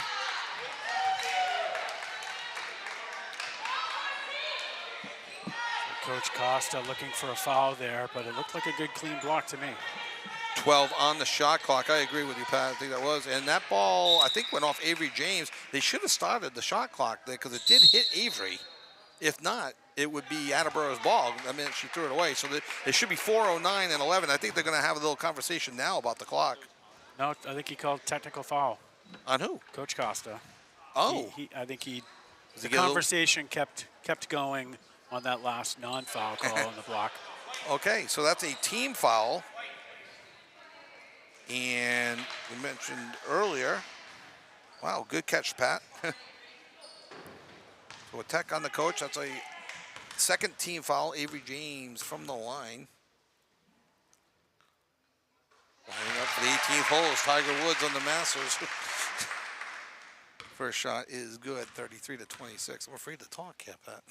Coach Costa looking for a foul there, but it looked like a good clean block to me. 12 on the shot clock. I agree with you, Pat. I think that was. And that ball, I think, went off Avery James. They should have started the shot clock there because it did hit Avery. If not, it would be Attleboro's ball. I mean, she threw it away. So it should be 4:09 and 11. I think they're going to have a little conversation now about the clock. No, I think he called technical foul. On who? Coach Costa. Oh. I think the get a conversation kept going on that last non-foul call on the block. Okay, so that's a team foul. And we mentioned earlier, wow, good catch, Pat. So a tech on the coach. That's a second team foul. Avery James from the line. Lining up for the 18th hole is Tiger Woods on the Masters. First shot is good, 33-26. I'm afraid to talk here, Pat.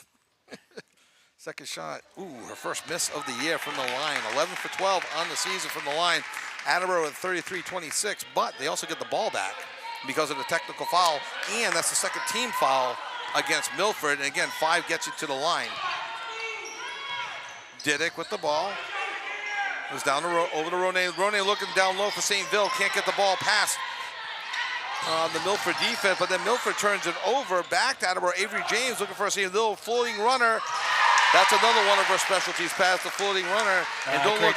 Second shot, her first miss of the year from the line. 11 for 12 on the season from the line. Attleboro at 33-26, but they also get the ball back because of the technical foul, and that's the second team foul against Milford. And again, 5 gets you to the line. Didick with the ball. Goes down over to Ronay. Ronay looking down low for St. Ville. Can't get the ball past the Milford defense, but then Milford turns it over. Back to Attleboro. Avery James looking for a St. Ville floating runner. That's another one of her specialties, past the floating runner. And don't look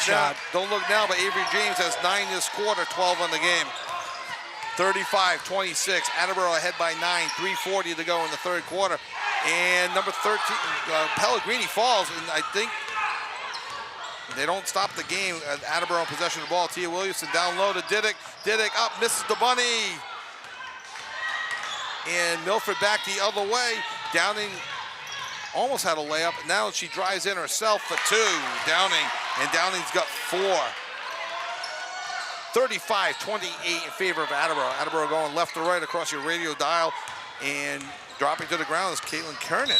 now, but Avery James has 9 this quarter, 12 on the game. 35-26, Attleboro ahead by 9, 3:40 to go in the third quarter. And number 13, Pellegrini falls, and I think they don't stop the game. Attleboro in possession of the ball. Tia Williamson down low to Didick. Didick up, misses the bunny. And Milford back the other way. Downing almost had a layup. Now she drives in herself for 2. Downing, and Downing's got 4. 35-28 in favor of Attleboro. Attleboro going left to right across your radio dial, and dropping to the ground is Caitlin Kernan.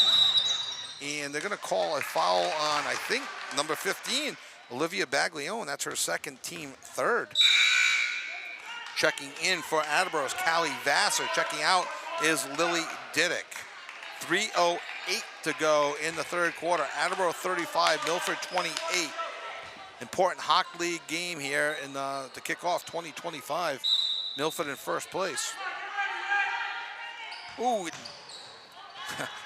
And they're going to call a foul on, I think, number 15, Olivia Baglione. That's her second, team third. Checking in for Attleboro's Callie Vassar. Checking out is Lily Didick. 3:08 to go in the third quarter. Attleboro 35, Milford 28. Important Hawk League game here in to kick off 2025. Milford in first place. Ooh,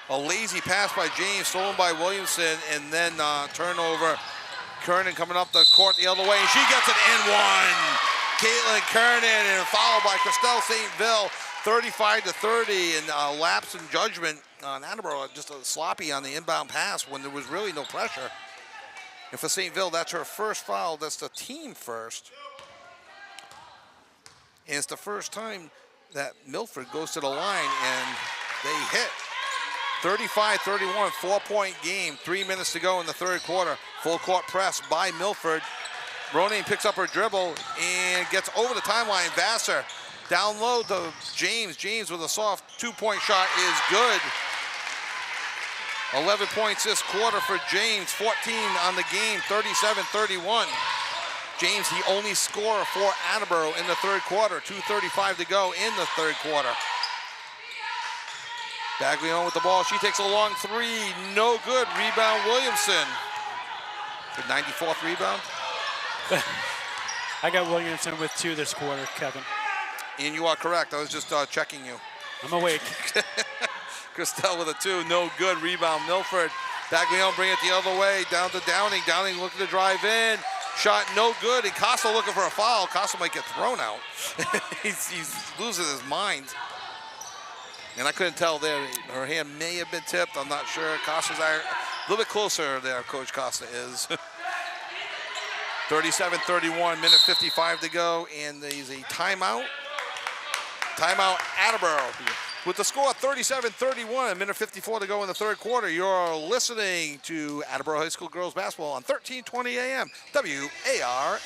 a lazy pass by James, stolen by Williamson, and then turnover. Kernan coming up the court the other way, and she gets it in one. Caitlin Kernan, and followed by Christelle St. Ville, 35-30, and lapse in judgment on Attleboro, just a sloppy on the inbound pass when there was really no pressure. And for St. Ville, that's her first foul. That's the team first. And it's the first time that Milford goes to the line and they hit. 35-31, 4-point game. 3 minutes to go in the third quarter. Full court press by Milford. Ronan picks up her dribble and gets over the timeline. Vassar down low to James. James with a soft 2-point shot is good. 11 points this quarter for James. 14 on the game, 37-31. James, the only scorer for Attleboro in the third quarter. 2:35 to go in the third quarter. Baglione with the ball. She takes a long three. No good. Rebound, Williamson. The 94th rebound. I got Williamson with 2 this quarter, Kevin. And you are correct. I was just checking you. I'm awake. Christelle with a 2. No good. Rebound, Milford. Baglione bring it the other way. Down to Downing. Downing looking to drive in. Shot no good. And Costa looking for a foul. Costa might get thrown out. he's losing his mind. And I couldn't tell there. Her hand may have been tipped. I'm not sure. Costa's a little bit closer there, Coach Costa is. 37-31, minute 55 to go. And there's a timeout. Timeout, Attleboro. With the score 37-31, minute 54 to go in the third quarter. You're listening to Attleboro High School Girls Basketball on 1320 AM, WARA.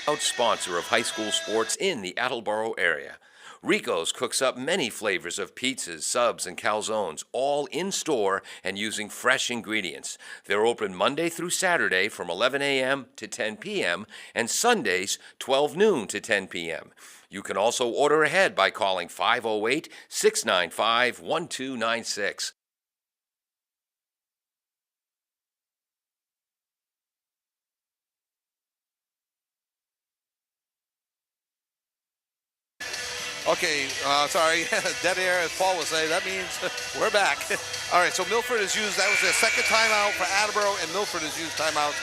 Proud sponsor of high school sports in the Attleboro area. Rico's cooks up many flavors of pizzas, subs, and calzones, all in-store and using fresh ingredients. They're open Monday through Saturday from 11 a.m. to 10 p.m. and Sundays 12 noon to 10 p.m. You can also order ahead by calling 508-695-1296. Okay, sorry, dead air, as Paul would say. That means we're back. All right, so Milford has used, that was their second timeout for Attleboro, and Milford has used timeout.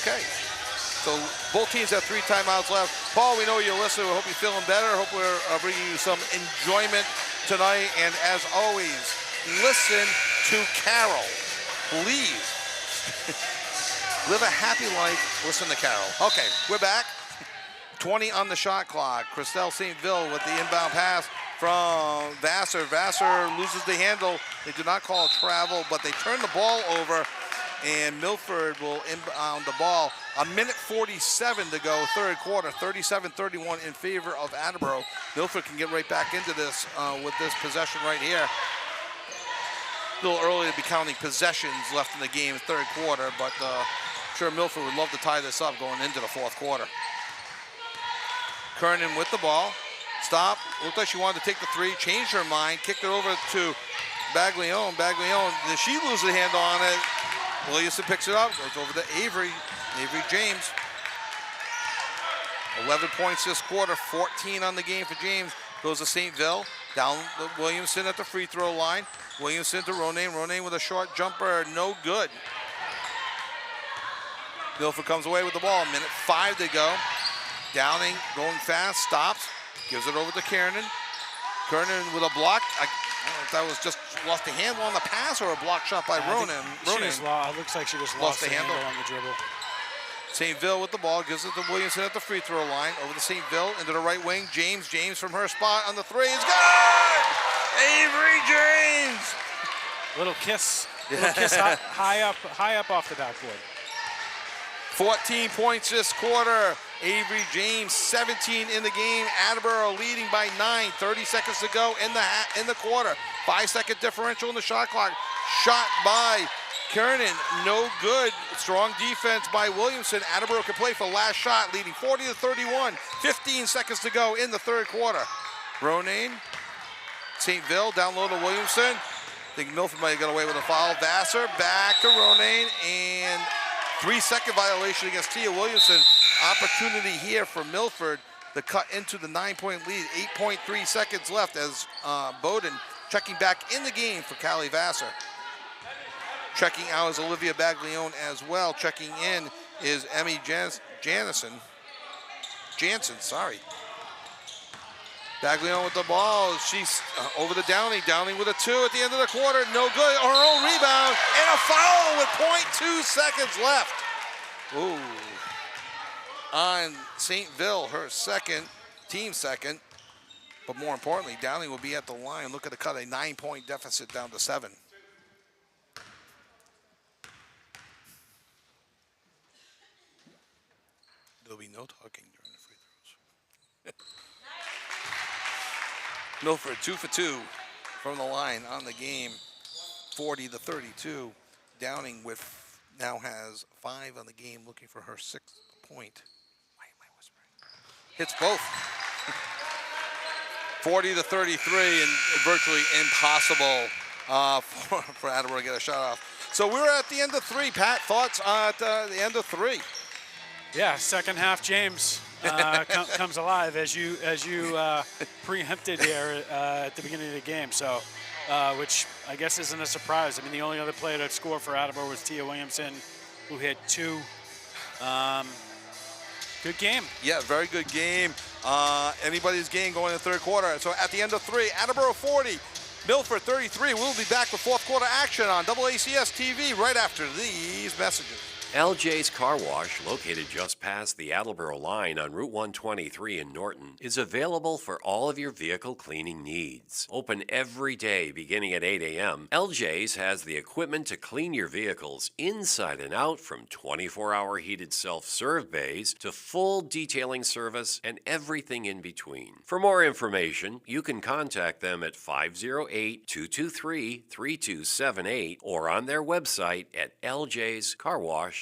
Okay, so both teams have 3 timeouts left. Paul, we know you're listening. We hope you're feeling better. Hope we're bringing you some enjoyment tonight. And as always, listen to Carol. Please. Live a happy life. Listen to Carol. Okay, we're back. 20 on the shot clock. Christelle St. Ville with the inbound pass from Vassar. Vassar loses the handle. They do not call travel, but they turn the ball over, and Milford will inbound the ball. A minute 47 to go, third quarter, 37-31 in favor of Attleboro. Milford can get right back into this with this possession right here. A little early to be counting possessions left in the game, third quarter, but I'm sure Milford would love to tie this up going into the fourth quarter. Kernan with the ball. Stop. Looked like she wanted to take the 3. Changed her mind. Kicked it over to Baglione. Baglione, did she lose the handle on it? Williamson picks it up. Goes over to Avery. Avery James. 11 points this quarter. 14 on the game for James. Goes to St. Ville. Down to Williamson at the free throw line. Williamson to Ronan. Ronan with a short jumper. No good. Milford comes away with the ball. Minute 5 to go. Downing going fast, stops, gives it over to Kernan. Kernan with a block. I don't know if that was just lost the handle on the pass or a block shot by Ronan. It looks like she just lost the handle on the dribble. St. Ville with the ball, gives it to Williamson at the free throw line. Over to St. Ville, into the right wing. James from her spot on the 3 is good! Avery James! Little kiss high up off the backboard. 14 points this quarter. Avery James, 17 in the game. Attleboro leading by 9. 30 seconds to go in the quarter. 5-second differential in the shot clock. Shot by Kernan, no good. Strong defense by Williamson. Attleboro can play for last shot, leading 40-31. 15 seconds to go in the third quarter. Ronan, St. Ville down low to Williamson. I think Milford might have got away with a foul. Vassar back to Ronan, and 3-second violation against Tia Williamson. Opportunity here for Milford to cut into the 9-point lead. 8.3 seconds left as Bowden checking back in the game for Callie Vassar. Checking out is Olivia Baglione as well. Checking in is Emmy Jansen, sorry. Baglione with the ball. She's over to Downing. Downing with a 2 at the end of the quarter. No good. Her own rebound. And a foul with 0.2 seconds left. Ooh. On St. Ville, her second, team second. But more importantly, Downing will be at the line looking to cut a 9-point deficit down to 7. There'll be no talking during the free throws. Milford 2 for 2 from the line on the game, 40-32. Downing now has 5 on the game, looking for her 6th point. Why am I whispering? Hits both. 40-33, and virtually impossible for Attleboro to get a shot off. So we're at the end of 3. Pat, thoughts at the end of 3? Yeah, second half, James comes alive as you preempted here at the beginning of the game. So, which I guess isn't a surprise. I mean, the only other player that scored for Attleboro was Tia Williamson, who hit 2. Good game. Yeah, very good game. Anybody's game going in the third quarter. So at the end of 3, Attleboro 40, Milford 33. We'll be back with fourth quarter action on AACS TV right after these messages. LJ's Car Wash, located just past the Attleboro line on Route 123 in Norton, is available for all of your vehicle cleaning needs. Open every day beginning at 8 a.m., LJ's has the equipment to clean your vehicles inside and out, from 24-hour heated self-serve bays to full detailing service and everything in between. For more information, you can contact them at 508-223-3278 or on their website at ljscarwash.com.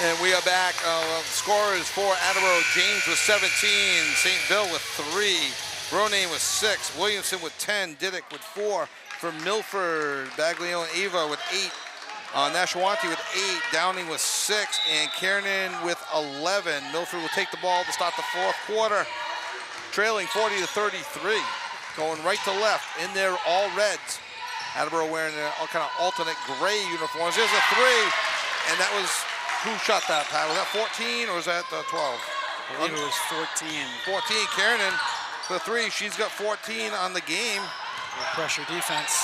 And we are back. Scorers for Attleboro: James with 17, St. Ville with 3, Ronayne with 6, Williamson with 10, Diddick with 4. For Milford, Baglione and Ava with 8, Nashawanti with 8, Downing with 6, and Kiernan with 11. Milford will take the ball to start the fourth quarter, trailing 40-33, going right to left in their all reds. Attleboro wearing their all kind of alternate gray uniforms. There's a 3, and that was, who shot that, Pat? Was that 14 or was that 12? I believe it was 14. 14, Kiernan for 3. She's got 14 on the game. Pressure defense.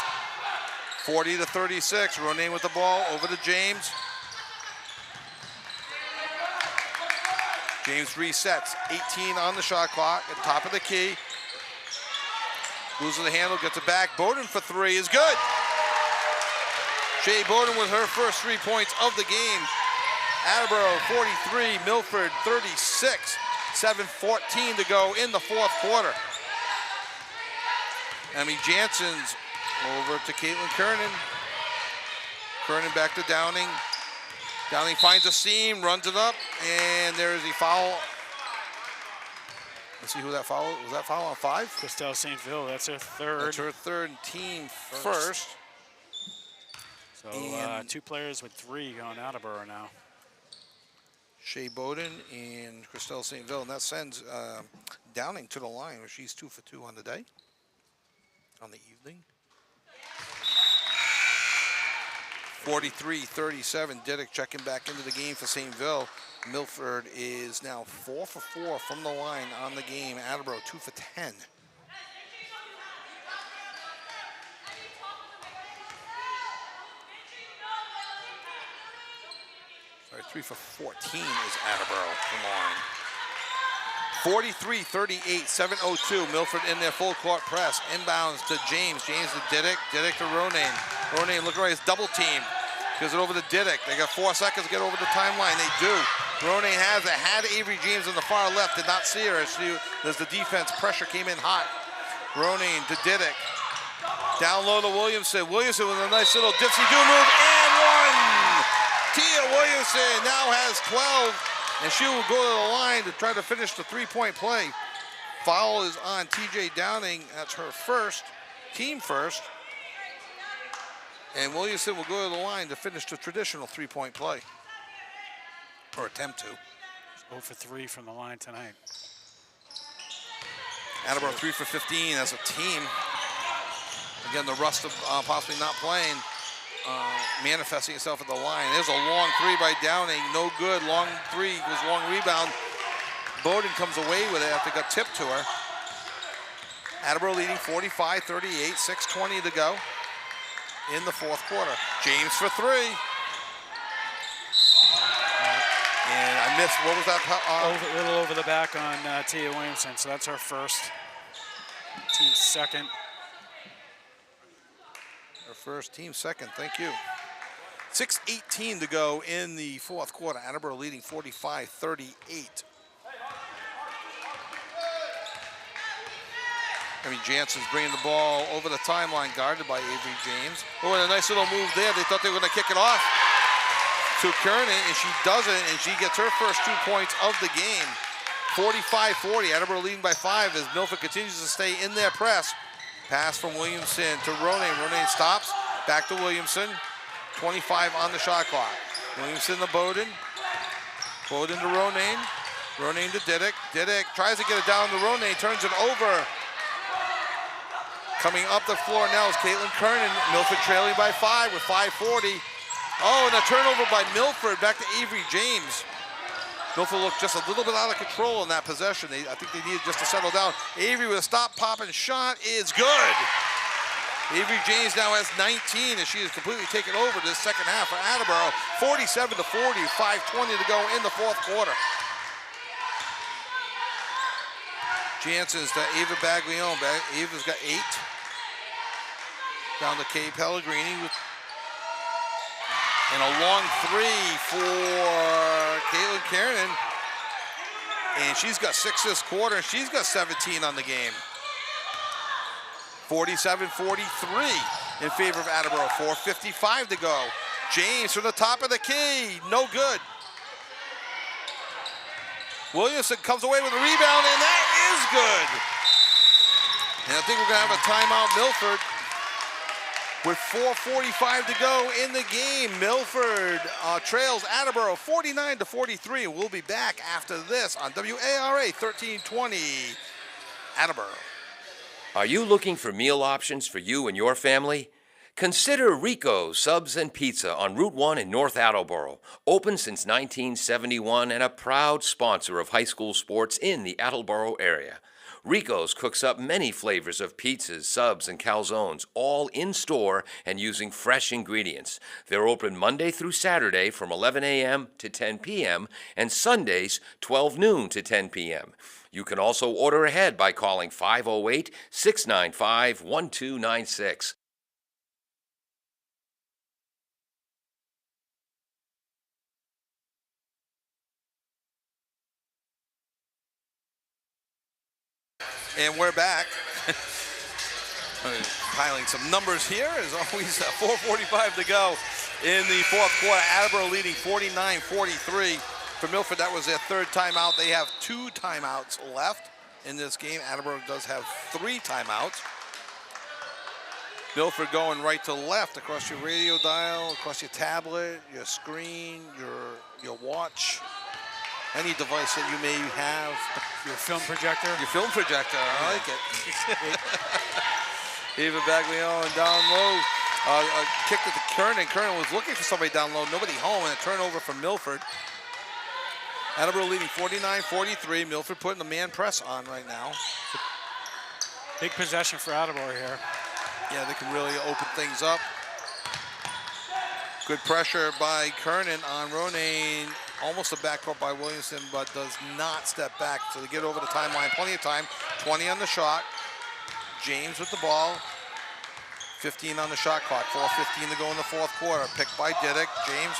40-36. Ronayne with the ball over to James. James resets. 18 on the shot clock at the top of the key. Losing the handle, gets it back. Bowden for 3 is good. Shea Bowden with her first 3 points of the game. Attleboro 43, Milford 36. 7:14 to go in the fourth quarter. Emmy Jansen's over to Caitlin Kernan. Kernan back to Downing. Downing finds a seam, runs it up, and there's a foul. Let's see who that foul was. That foul on 5? Christelle St. Ville, that's her third. That's her third, team first. So 2 players with 3 on Attleboro now. Shea Bowden and Christelle St. Ville, and that sends Downing to the line, where she's 2 for 2 on the day, on the evening. 43-37, Diddick checking back into the game for St. Ville. Milford is now 4 for 4 from the line on the game. Attleboro 2 for 10. Sorry, 3 for 14 is Attleboro from the line. 43-38, 7:02. Milford in their full court press. Inbounds to James. James to Diddick. Diddick to Ronayne. Ronayne looking right, it's double team. Gives it over to Diddick. They got 4 seconds to get over the timeline. They do. Ronayne has it. Had Avery James on the far left. Did not see her as the defense pressure came in hot. Ronayne to Diddick. Down low to Williamson. Williamson with a nice little dipsy-do move and 1. Tia Williamson now has 12, and she will go to the line to try to finish the 3-point play. Foul is on TJ Downing. That's her first, team first. And Williamson will go to the line to finish the traditional 3-point play, or attempt to. 0 for 3 from the line tonight. Attleboro 3 for 15 as a team. Again, the rust of possibly not playing, manifesting itself at the line. There's a long 3 by Downing, no good. Long 3 was long rebound. Bowden comes away with it after it got tipped to her. Attleboro leading 45-38, 6:20 to go in the fourth quarter. James for three. And I missed, what was that? A little over the back on Tia Williamson, so that's her first. Team second. Her first, team second, thank you. 6:18 to go in the fourth quarter. Attleboro leading 45-38. Jansen's bringing the ball over the timeline, guarded by Avery James. Oh, and a nice little move there. They thought they were going to kick it off to Kernan, and she doesn't, and she gets her first 2 points of the game. 45-40, Attleboro leading by 5 as Milford continues to stay in their press. Pass from Williamson to Ronayne. Ronayne stops, back to Williamson. 25 on the shot clock. Williamson to Bowden. Bowden to Ronayne. Ronayne to Diddick. Diddick tries to get it down to Ronayne, turns it over. Coming up the floor now is Caitlin Kernan. Milford trailing by 5 with 5:40. Oh, and a turnover by Milford, back to Avery James. Milford looked just a little bit out of control in that possession. I think they needed just to settle down. Avery with a stop, pop, and shot is good. Avery James now has 19 as she has completely taken over this second half for Attleboro. 47-40, 5:20 to go in the fourth quarter. Jansen's to Ava Baglione. Ava's got 8. Down to Kay Pellegrini with and a long three for Caitlin Kernan. And she's got 6 this quarter. She's got 17 on the game. 47-43 in favor of Attleboro. 4:55 to go. James from the top of the key. No good. Williamson comes away with a rebound, and that is good. And I think we're going to have a timeout, Milford. With 4:45 to go in the game, Milford trails Attleboro 49-43. We'll be back after this on WARA 1320 Attleboro. Are you looking for meal options for you and your family? Consider Rico's Subs and Pizza on Route 1 in North Attleboro. Open since 1971 and a proud sponsor of high school sports in the Attleboro area. Rico's cooks up many flavors of pizzas, subs, and calzones, all in-store and using fresh ingredients. They're open Monday through Saturday from 11 a.m. to 10 p.m. and Sundays 12 noon to 10 p.m. You can also order ahead by calling 508-695-1296. And we're back. Piling some numbers here. As always, 4:45 to go in the fourth quarter. Attleboro leading 49-43. For Milford, that was their third timeout. They have 2 timeouts left in this game. Attleboro does have 3 timeouts. Milford going right to left across your radio dial, across your tablet, your screen, your watch. Any device that you may have. Your film projector. Your film projector, I like it. Ava Baglione down low. Kicked it to Kernan. Kernan was looking for somebody down low. Nobody home, and a turnover from Milford. Attleboro leading 49-43. Milford putting the man press on right now. Big possession for Attleboro here. Yeah, they can really open things up. Good pressure by Kernan on Ronayne. Almost a backcourt by Williamson, but does not step back. So they get over the timeline. Plenty of time. 20 on the shot. James with the ball. 15 on the shot clock. 4:15 to go in the fourth quarter. Picked by Diddick. James,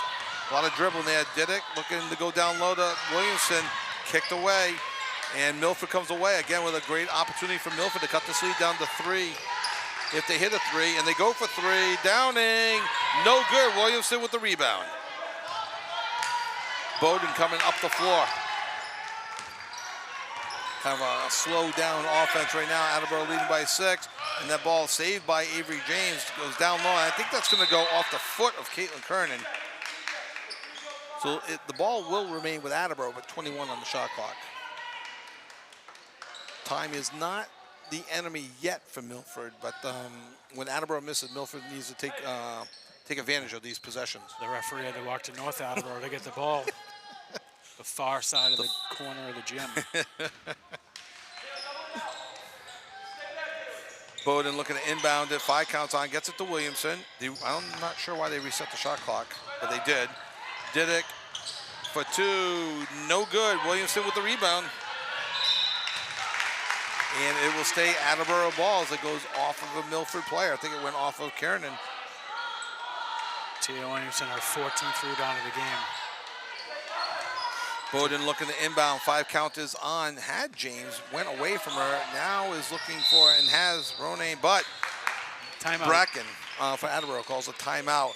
a lot of dribbling there. Diddick looking to go down low to Williamson. Kicked away. And Milford comes away again with a great opportunity for Milford to cut this lead down to 3. If they hit a 3, and they go for 3. Downing. No good. Williamson with the rebound. Bowden coming up the floor. Kind of a slow down offense right now. Attleboro leading by 6. And that ball saved by Avery James. Goes down low. And I think that's going to go off the foot of Caitlin Kernan. So the ball will remain with Attleboro, but 21 on the shot clock. Time is not the enemy yet for Milford, but when Attleboro misses, Milford needs to take advantage of these possessions. The referee had to walk to North Attleboro to get the ball. The far side of the corner of the gym. Bowden looking to inbound it. 5 counts on. Gets it to Williamson. I'm not sure why they reset the shot clock, but they did. Didick for 2. No good. Williamson with the rebound. And it will stay Attleboro ball as it goes off of a Milford player. I think it went off of Kiernan. Tia Williamson, her 14th rebound of the game. Bowden looking to inbound. 5 count is on. Had James, went away from her. Now is looking for and has Ronayne, but Timeout. Bracken for Attleboro calls a timeout.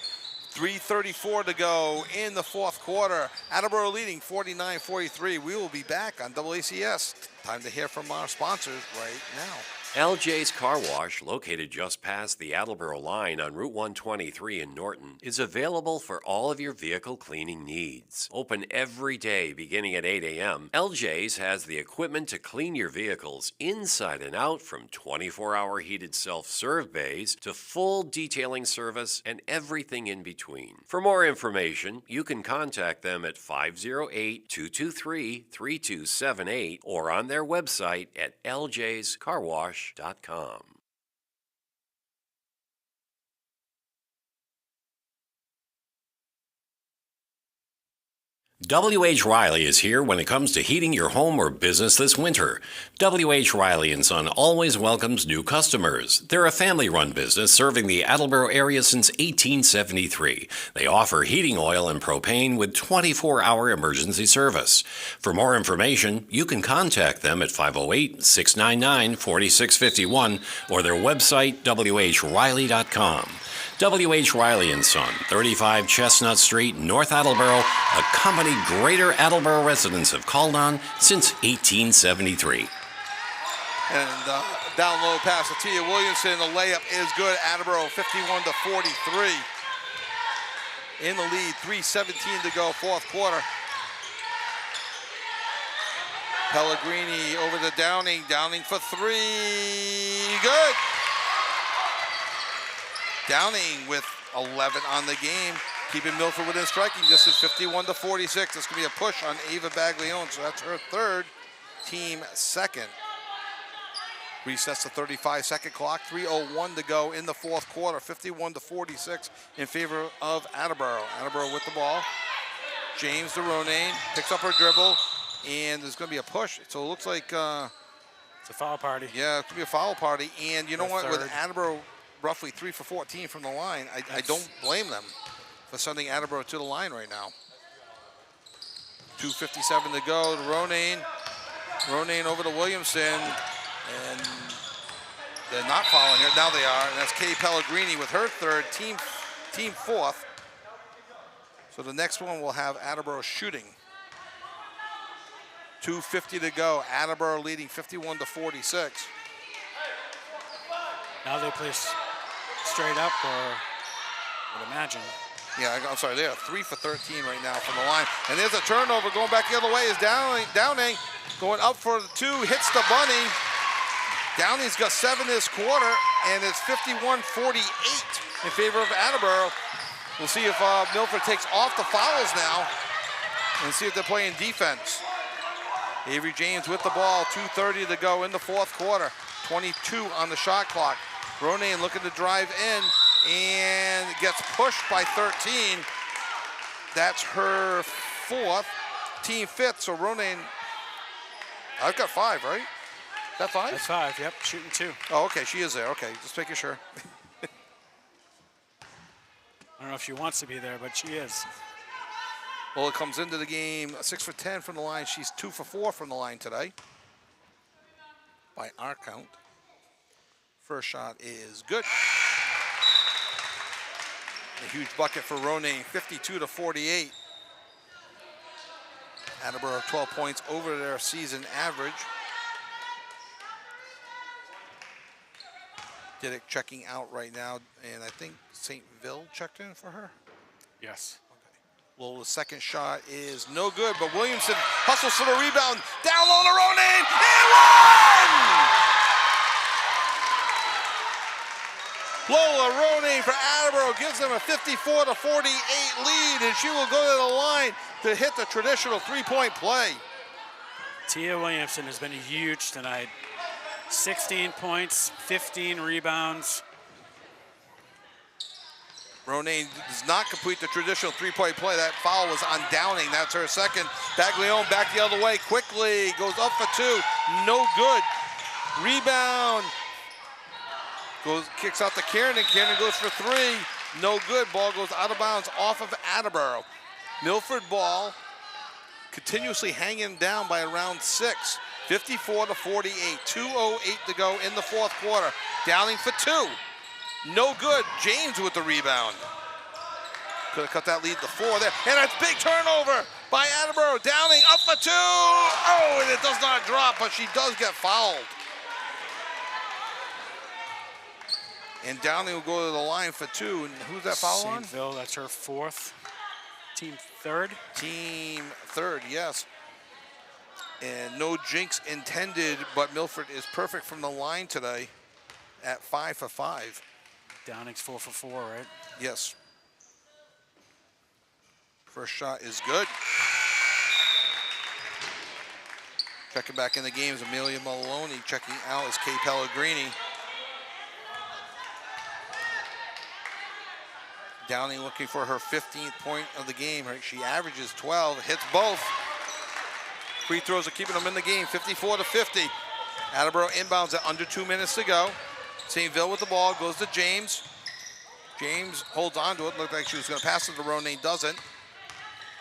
3:34 to go in the 4th quarter. Attleboro leading 49-43. We will be back on WACS. Time to hear from our sponsors right now. LJ's Car Wash, located just past the Attleboro line on Route 123 in Norton, is available for all of your vehicle cleaning needs. Open every day beginning at 8 a.m., LJ's has the equipment to clean your vehicles inside and out, from 24-hour heated self-serve bays to full detailing service and everything in between. For more information, you can contact them at 508-223-3278 or on their website at ljscarwash.com. W.H. Riley is here when it comes to heating your home or business this winter. W.H. Riley & Son always welcomes new customers. They're a family-run business serving the Attleboro area since 1873. They offer heating oil and propane with 24-hour emergency service. For more information, you can contact them at 508-699-4651 or their website, whriley.com. W.H. Riley & Son, 35 Chestnut Street, North Attleboro, a company Greater Attleboro residents have called on since 1873. And down low pass to Tia Williamson. The layup is good. Attleboro 51-43. In the lead, 3:17 to go, 4th quarter. Pellegrini over to Downing. Downing for 3. Good. Downing with 11 on the game, keeping Milford within striking distance, 51-46. It's going to be a push on Ava Baglione, so that's her 3rd, team 2nd. Resets the 35-second clock, 3:01 to go in the 4th quarter, 51-46 in favor of Attleboro. Attleboro with the ball. James to Ronayne, picks up her dribble, and there's going to be a push. So it looks like It's a foul party. yeah, it could be a foul party. And you know what, with 3rd. Attleboro roughly 3 for 14 from the line, I don't blame them for sending Attleboro to the line right now. 2:57 to go to Ronayne. Ronayne over to Williamson, and they're not following here. Now they are, and that's Kay Pellegrini with her 3rd, team 4th. So the next one will have Attleboro shooting. 2:50 to go. Attleboro leading 51-46. Now they play straight up, or I would imagine. Yeah, I'm sorry, they are 3 for 13 right now from the line. And there's a turnover going back the other way is Downing going up for the 2, hits the bunny. Downing's got 7 this quarter, and it's 51-48 in favor of Attleboro. We'll see if Milford takes off the fouls now and see if they're playing defense. Avery James with the ball, 2:30 to go in the 4th quarter. 22 on the shot clock. Ronayne looking to drive in and gets pushed by 13. That's her 4th, team 5th. So Ronayne, I've got 5, right? Is that 5? That's 5, yep, shooting 2. Oh, okay, she is there. Okay, just making sure. I don't know if she wants to be there, but she is. Well, it comes into the game 6 for 10 from the line. She's 2 for 4 from the line today, by our count. First shot is good. A huge bucket for Ronayne, 52-48. Attleboro 12 points over their season average. Didick checking out right now, and I think St. Ville checked in for her. Yes. Well, the second shot is no good, but Williamson hustles for the rebound. Down low to Ronayne, and one! Lola Ronayne for Attleboro gives them a 54-48 lead, and she will go to the line to hit the traditional three-point play. Tia Williamson has been huge tonight. 16 points, 15 rebounds. Ronay does not complete the traditional three-point play. That foul was on Downing. That's her second. Baglione back the other way quickly. Goes up for two. No good. Rebound. Kicks out to Kiernan. Kiernan goes for three. No good. Ball goes out of bounds off of Attleboro. Milford ball continuously hanging down by around 6. 54-48. 2:08 to go in the fourth quarter. Downing for two. No good. James with the rebound. Could have cut that lead to 4 there. And a big turnover by Attleboro. Downing up for two. Oh, and it does not drop, but she does get fouled. And Downing will go to the line for two. And who's that foul on? Saintville, that's her fourth. Team third. Team third, yes. And no jinx intended, but Milford is perfect from the line today at 5 for 5. Downing's 4 for 4, right? Yes. First shot is good. Checking back in the game is Amelia Maloney. Checking out is Kay Pellegrini. Downing looking for her 15th point of the game. She averages 12, hits both. Free throws are keeping them in the game, 54-50. Attleboro inbounds at under 2 minutes to go. Saintville with the ball, goes to James. James holds on to it. Looked like she was going to pass it to Ronay, doesn't.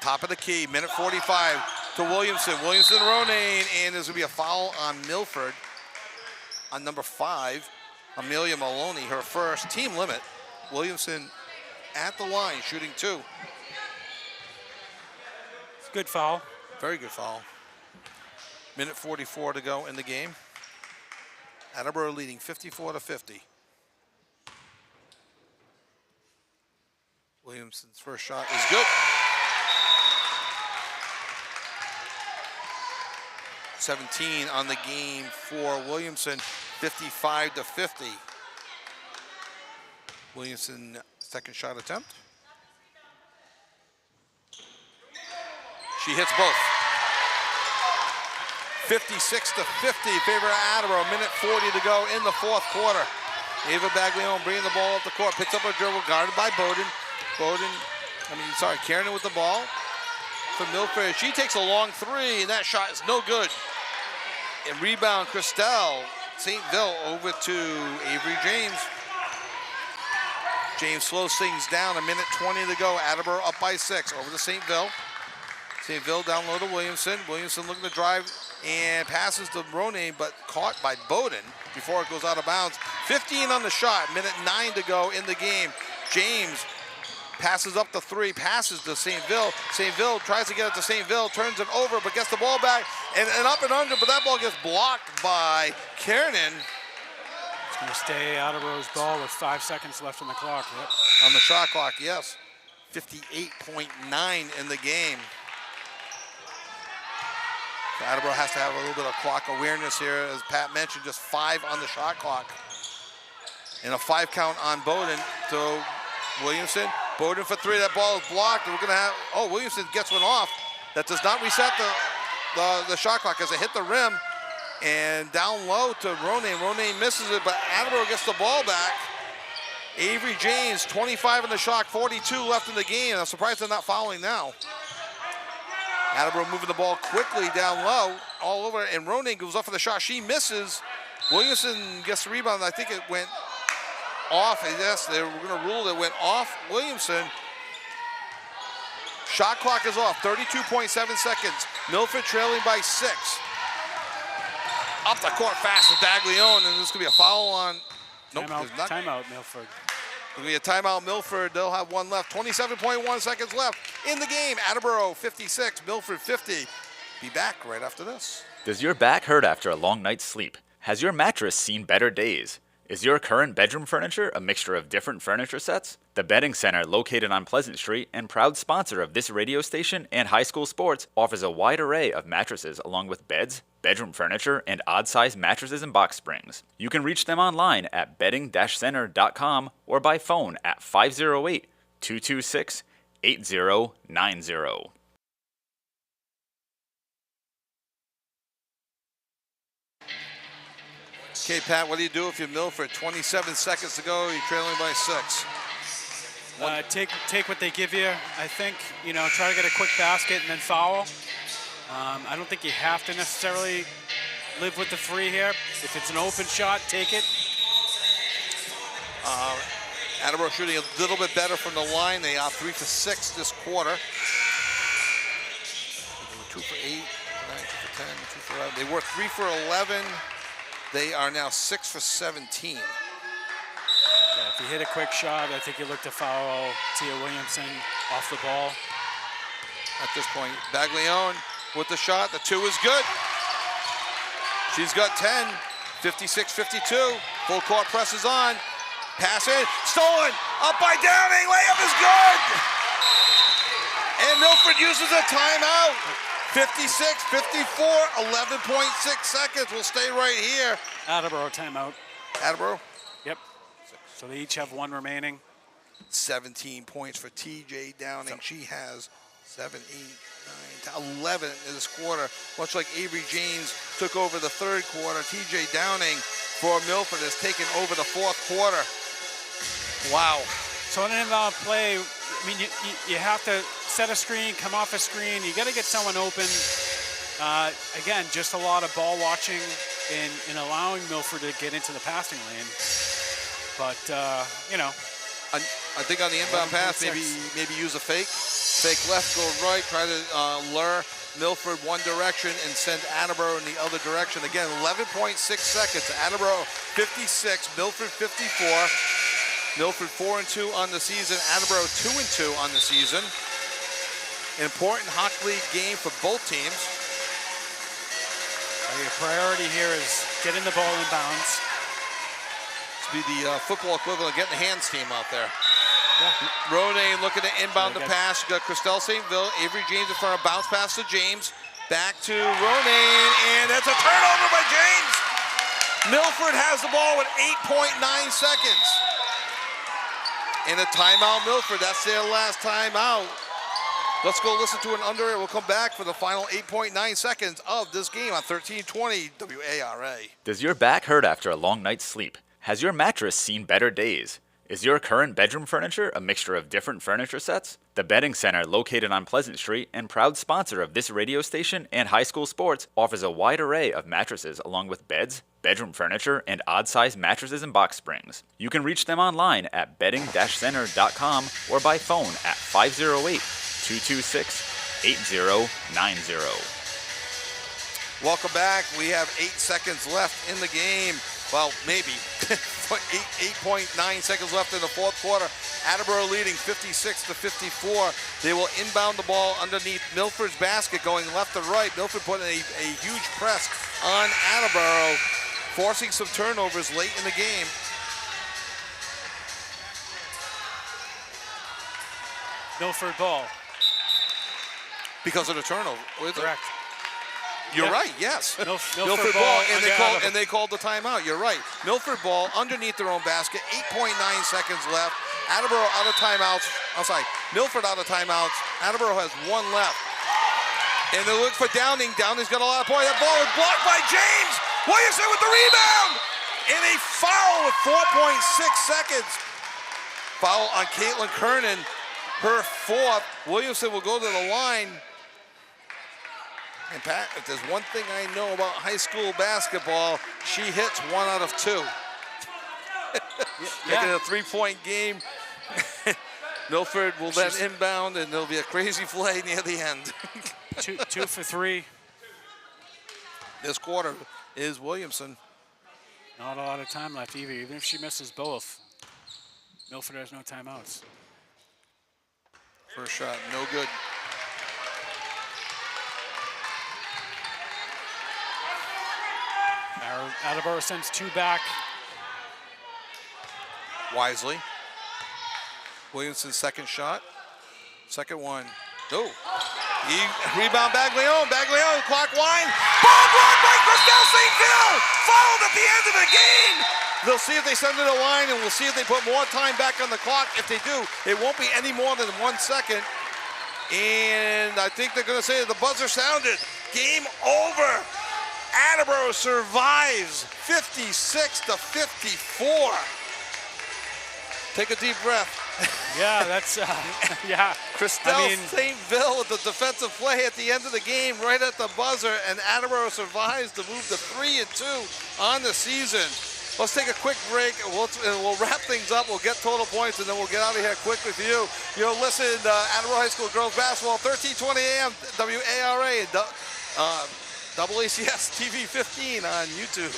Top of the key, minute 45 to Williamson. Williamson, Ronay, and there's going to be a foul on Milford on number 5. Amelia Maloney, her first team limit. Williamson at the line, shooting 2. It's a good foul. Very good foul. Minute 44 to go in the game. Attleboro leading 54-50. Williamson's first shot is good. 17 on the game for Williamson, 55-50. Williamson, second shot attempt. She hits both. 56-50 in favor of Attleboro. Minute 40 to go in the fourth quarter. Ava Baglione bringing the ball up the court, picks up a dribble, guarded by Bowden. Kiernan with the ball for Milford. She takes a long three, and that shot is no good. And rebound, Christelle Saintville over to Avery James. James slows things down, a minute 20 to go. Attleboro up by 6, over to Saintville. Saintville down low to Williamson. Williamson looking to drive and passes to Ronay, but caught by Bowden before it goes out of bounds. 15 on the shot, minute 9 to go in the game. James passes up the 3, passes to Saintville. Saintville tries to get it to Saintville, turns it over, but gets the ball back and up and under, but that ball gets blocked by Kiernan. It's going to stay Attleboro's ball with 5 seconds left on the clock. Yep. On the shot clock, yes. 58.9 in the game. So Attleboro has to have a little bit of clock awareness here. As Pat mentioned, just 5 on the shot clock. And a 5 count on Bowden to Williamson. Bowden for 3, that ball is blocked. We're gonna have, Williamson gets one off. That does not reset the shot clock as it hit the rim. And down low to Ronay. Ronay misses it, but Attleboro gets the ball back. Avery James, 25 on the shot, 42 left in the game. I'm surprised they're not fouling now. Attleboro moving the ball quickly down low, all over, and Ronay goes up for the shot. She misses. Williamson gets the rebound. I think it went off. Yes, they were going to rule it went off Williamson. Shot clock is off, 32.7 seconds. Milford trailing by 6. Up the court fast with Baglione, and there's going to be a foul on. Nope, Timeout, Milford. There'll be a timeout, Milford. They'll have one left. 27.1 seconds left in the game. Attleboro 56, Milford 50. Be back right after this. Does your back hurt after a long night's sleep? Has your mattress seen better days? Is your current bedroom furniture a mixture of different furniture sets? The Bedding Center, located on Pleasant Street and proud sponsor of this radio station and high school sports, offers a wide array of mattresses along with beds, bedroom furniture, and odd-sized mattresses and box springs. You can reach them online at bedding-center.com or by phone at 508-226-8090. Okay, Pat, what do you do if you're Milford? 27 seconds to go, you're trailing by 6. Take what they give you. I think, try to get a quick basket and then foul. I don't think you have to necessarily live with the free here. If it's an open shot, take it. Attleboro shooting a little bit better from the line. They are 3 for 6 this quarter. They were 2 for 8, 9, 2 for 10, 2 for 11. They were 3 for 11. They are now 6 for 17. Yeah, if you hit a quick shot, I think you look to foul Tia Williamson off the ball. At this point, Baglione with the shot. The 2 is good. She's got 10, 56-52. Full court press is on. Pass in, stolen, up by Downing, layup is good! And Milford uses a timeout. 56-54, 11.6 seconds. We'll stay right here. Attleboro timeout. Attleboro? Yep. So they each have 1 remaining. 17 points for TJ Downing. She has 7, 8, 9, 10, 11 in this quarter. Much like Avery James took over the third quarter, TJ Downing for Milford has taken over the fourth quarter. Wow. So in an inbound play, I mean, you have to set a screen, come off a screen. You got to get someone open. Again, just a lot of ball watching and allowing Milford to get into the passing lane. But, I think on the inbound pass, maybe use a fake. Fake left, go right, try to lure Milford one direction and send Attleboro in the other direction. Again, 11.6 seconds. Attleboro 56, Milford 54. Milford 4-2 on the season. Attleboro 2-2 on the season. An important hockey league game for both teams. Your priority here is getting the ball in bounds. To be the football equivalent of getting the hands team out there. Yeah. Ronay looking to inbound the pass. You got Christelle St. Ville, Avery James in front of bounce pass to James. Back to Ronay, and that's a turnover by James. Milford has the ball with 8.9 seconds. And a timeout, Milford. That's their last timeout. Let's go listen to an under it. We'll come back for the final 8.9 seconds of this game on 1320 WARA. Does your back hurt after a long night's sleep? Has your mattress seen better days? Is your current bedroom furniture a mixture of different furniture sets? The Bedding Center, located on Pleasant Street and proud sponsor of this radio station and high school sports, offers a wide array of mattresses along with beds, bedroom furniture, and odd-sized mattresses and box springs. You can reach them online at bedding-center.com or by phone at 508-226-8090. Welcome back. We have 8 seconds left in the game. Well, maybe 8.9 seconds left in the fourth quarter. Attleboro leading 56-54. They will inbound the ball underneath Milford's basket, going left to right. Milford putting a huge press on Attleboro, forcing some turnovers late in the game. Milford ball. Because of the turnover. Correct. You're right, yes. Milford ball, and they called the timeout. You're right. Milford ball underneath their own basket, 8.9 seconds left. Attleboro out of timeouts. I'm sorry, Milford out of timeouts. Attleboro has 1 left. And they look for Downing. Downing's got a lot of points. That ball is blocked by James. Williamson with the rebound. And a foul with 4.6 seconds. Foul on Caitlin Kernan, her 4th. Williamson will go to the line. And Pat, if there's one thing I know about high school basketball, she hits 1 out of 2. Making it a 3-point game. Milford will then inbound, and there'll be a crazy play near the end. 2 for 3. This quarter is Williamson. Not a lot of time left either, even if she misses both. Milford has no timeouts. First shot, no good. Attleboro sends 2 back. wisely. Williamson's second shot. Second one. No. Rebound Baglione. Baglione, clock wind. Ball blocked by Christelle St. Phil. Fouled at the end of the game. They'll see if they send it to the line, and we'll see if they put more time back on the clock. If they do, it won't be any more than 1 second. And I think they're going to say that the buzzer sounded. Game over. Attleboro survives 56-54. Take a deep breath. Yeah, that's, yeah. Christelle St. Phil with the defensive play at the end of the game, right at the buzzer, and Attleboro survives to move to 3-2 on the season. Let's take a quick break, and we'll wrap things up. We'll get total points, and then we'll get out of here quickly for you. You're listening to Attleboro High School Girls Basketball, 1320 AM, WARA, and AACS TV 15 on YouTube.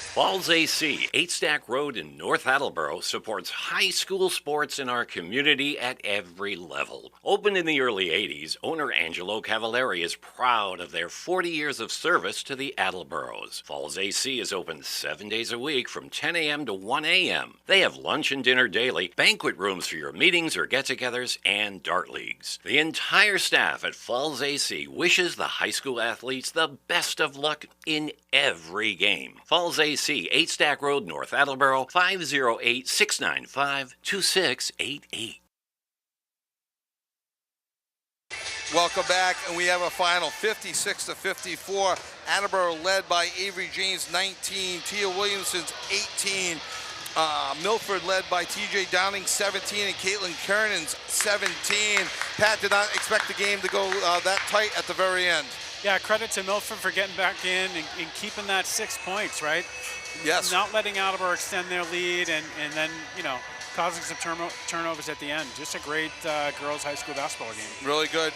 Falls AC, 8 Stack Road in North Attleboro, supports high school sports in our community at every level. Opened in the early 80s, owner Angelo Cavallari is proud of their 40 years of service to the Attleboros. Falls AC is open 7 days a week from 10 a.m. to 1 a.m. They have lunch and dinner daily, banquet rooms for your meetings or get-togethers, and dart leagues. The entire staff at Falls AC wishes the high school athletes the best of luck in every game. Falls AC, 8 Stack Road, North Attleboro, 508-695-2688. Welcome back, and we have a final 56-54. Attleboro led by Avery James, 19. Tia Williamson's 18. Milford led by TJ Downing, 17, and Caitlin Kernan's 17. Pat did not expect the game to go that tight at the very end. Yeah, credit to Milford for getting back in and keeping that 6 points, right? Yes. Not letting Attleboro extend their lead and then, causing some turnovers at the end. Just a great girls high school basketball game. Really good.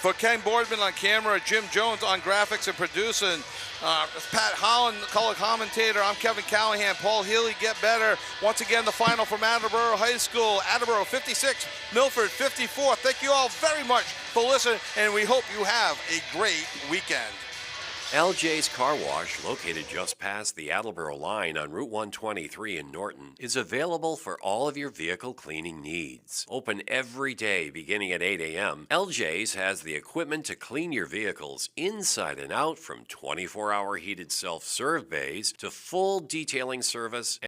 For Ken Boardman on camera, Jim Jones on graphics and producing, Pat Holland, color commentator, I'm Kevin Callahan, Paul Healy, get better. Once again, the final from Attleboro High School. Attleboro 56, Milford 54. Thank you all very much for listening, and we hope you have a great weekend. LJ's Car Wash, located just past the Attleboro line on Route 123 in Norton, is available for all of your vehicle cleaning needs. Open every day beginning at 8 a.m., LJ's has the equipment to clean your vehicles inside and out, from 24-hour heated self-serve bays to full detailing service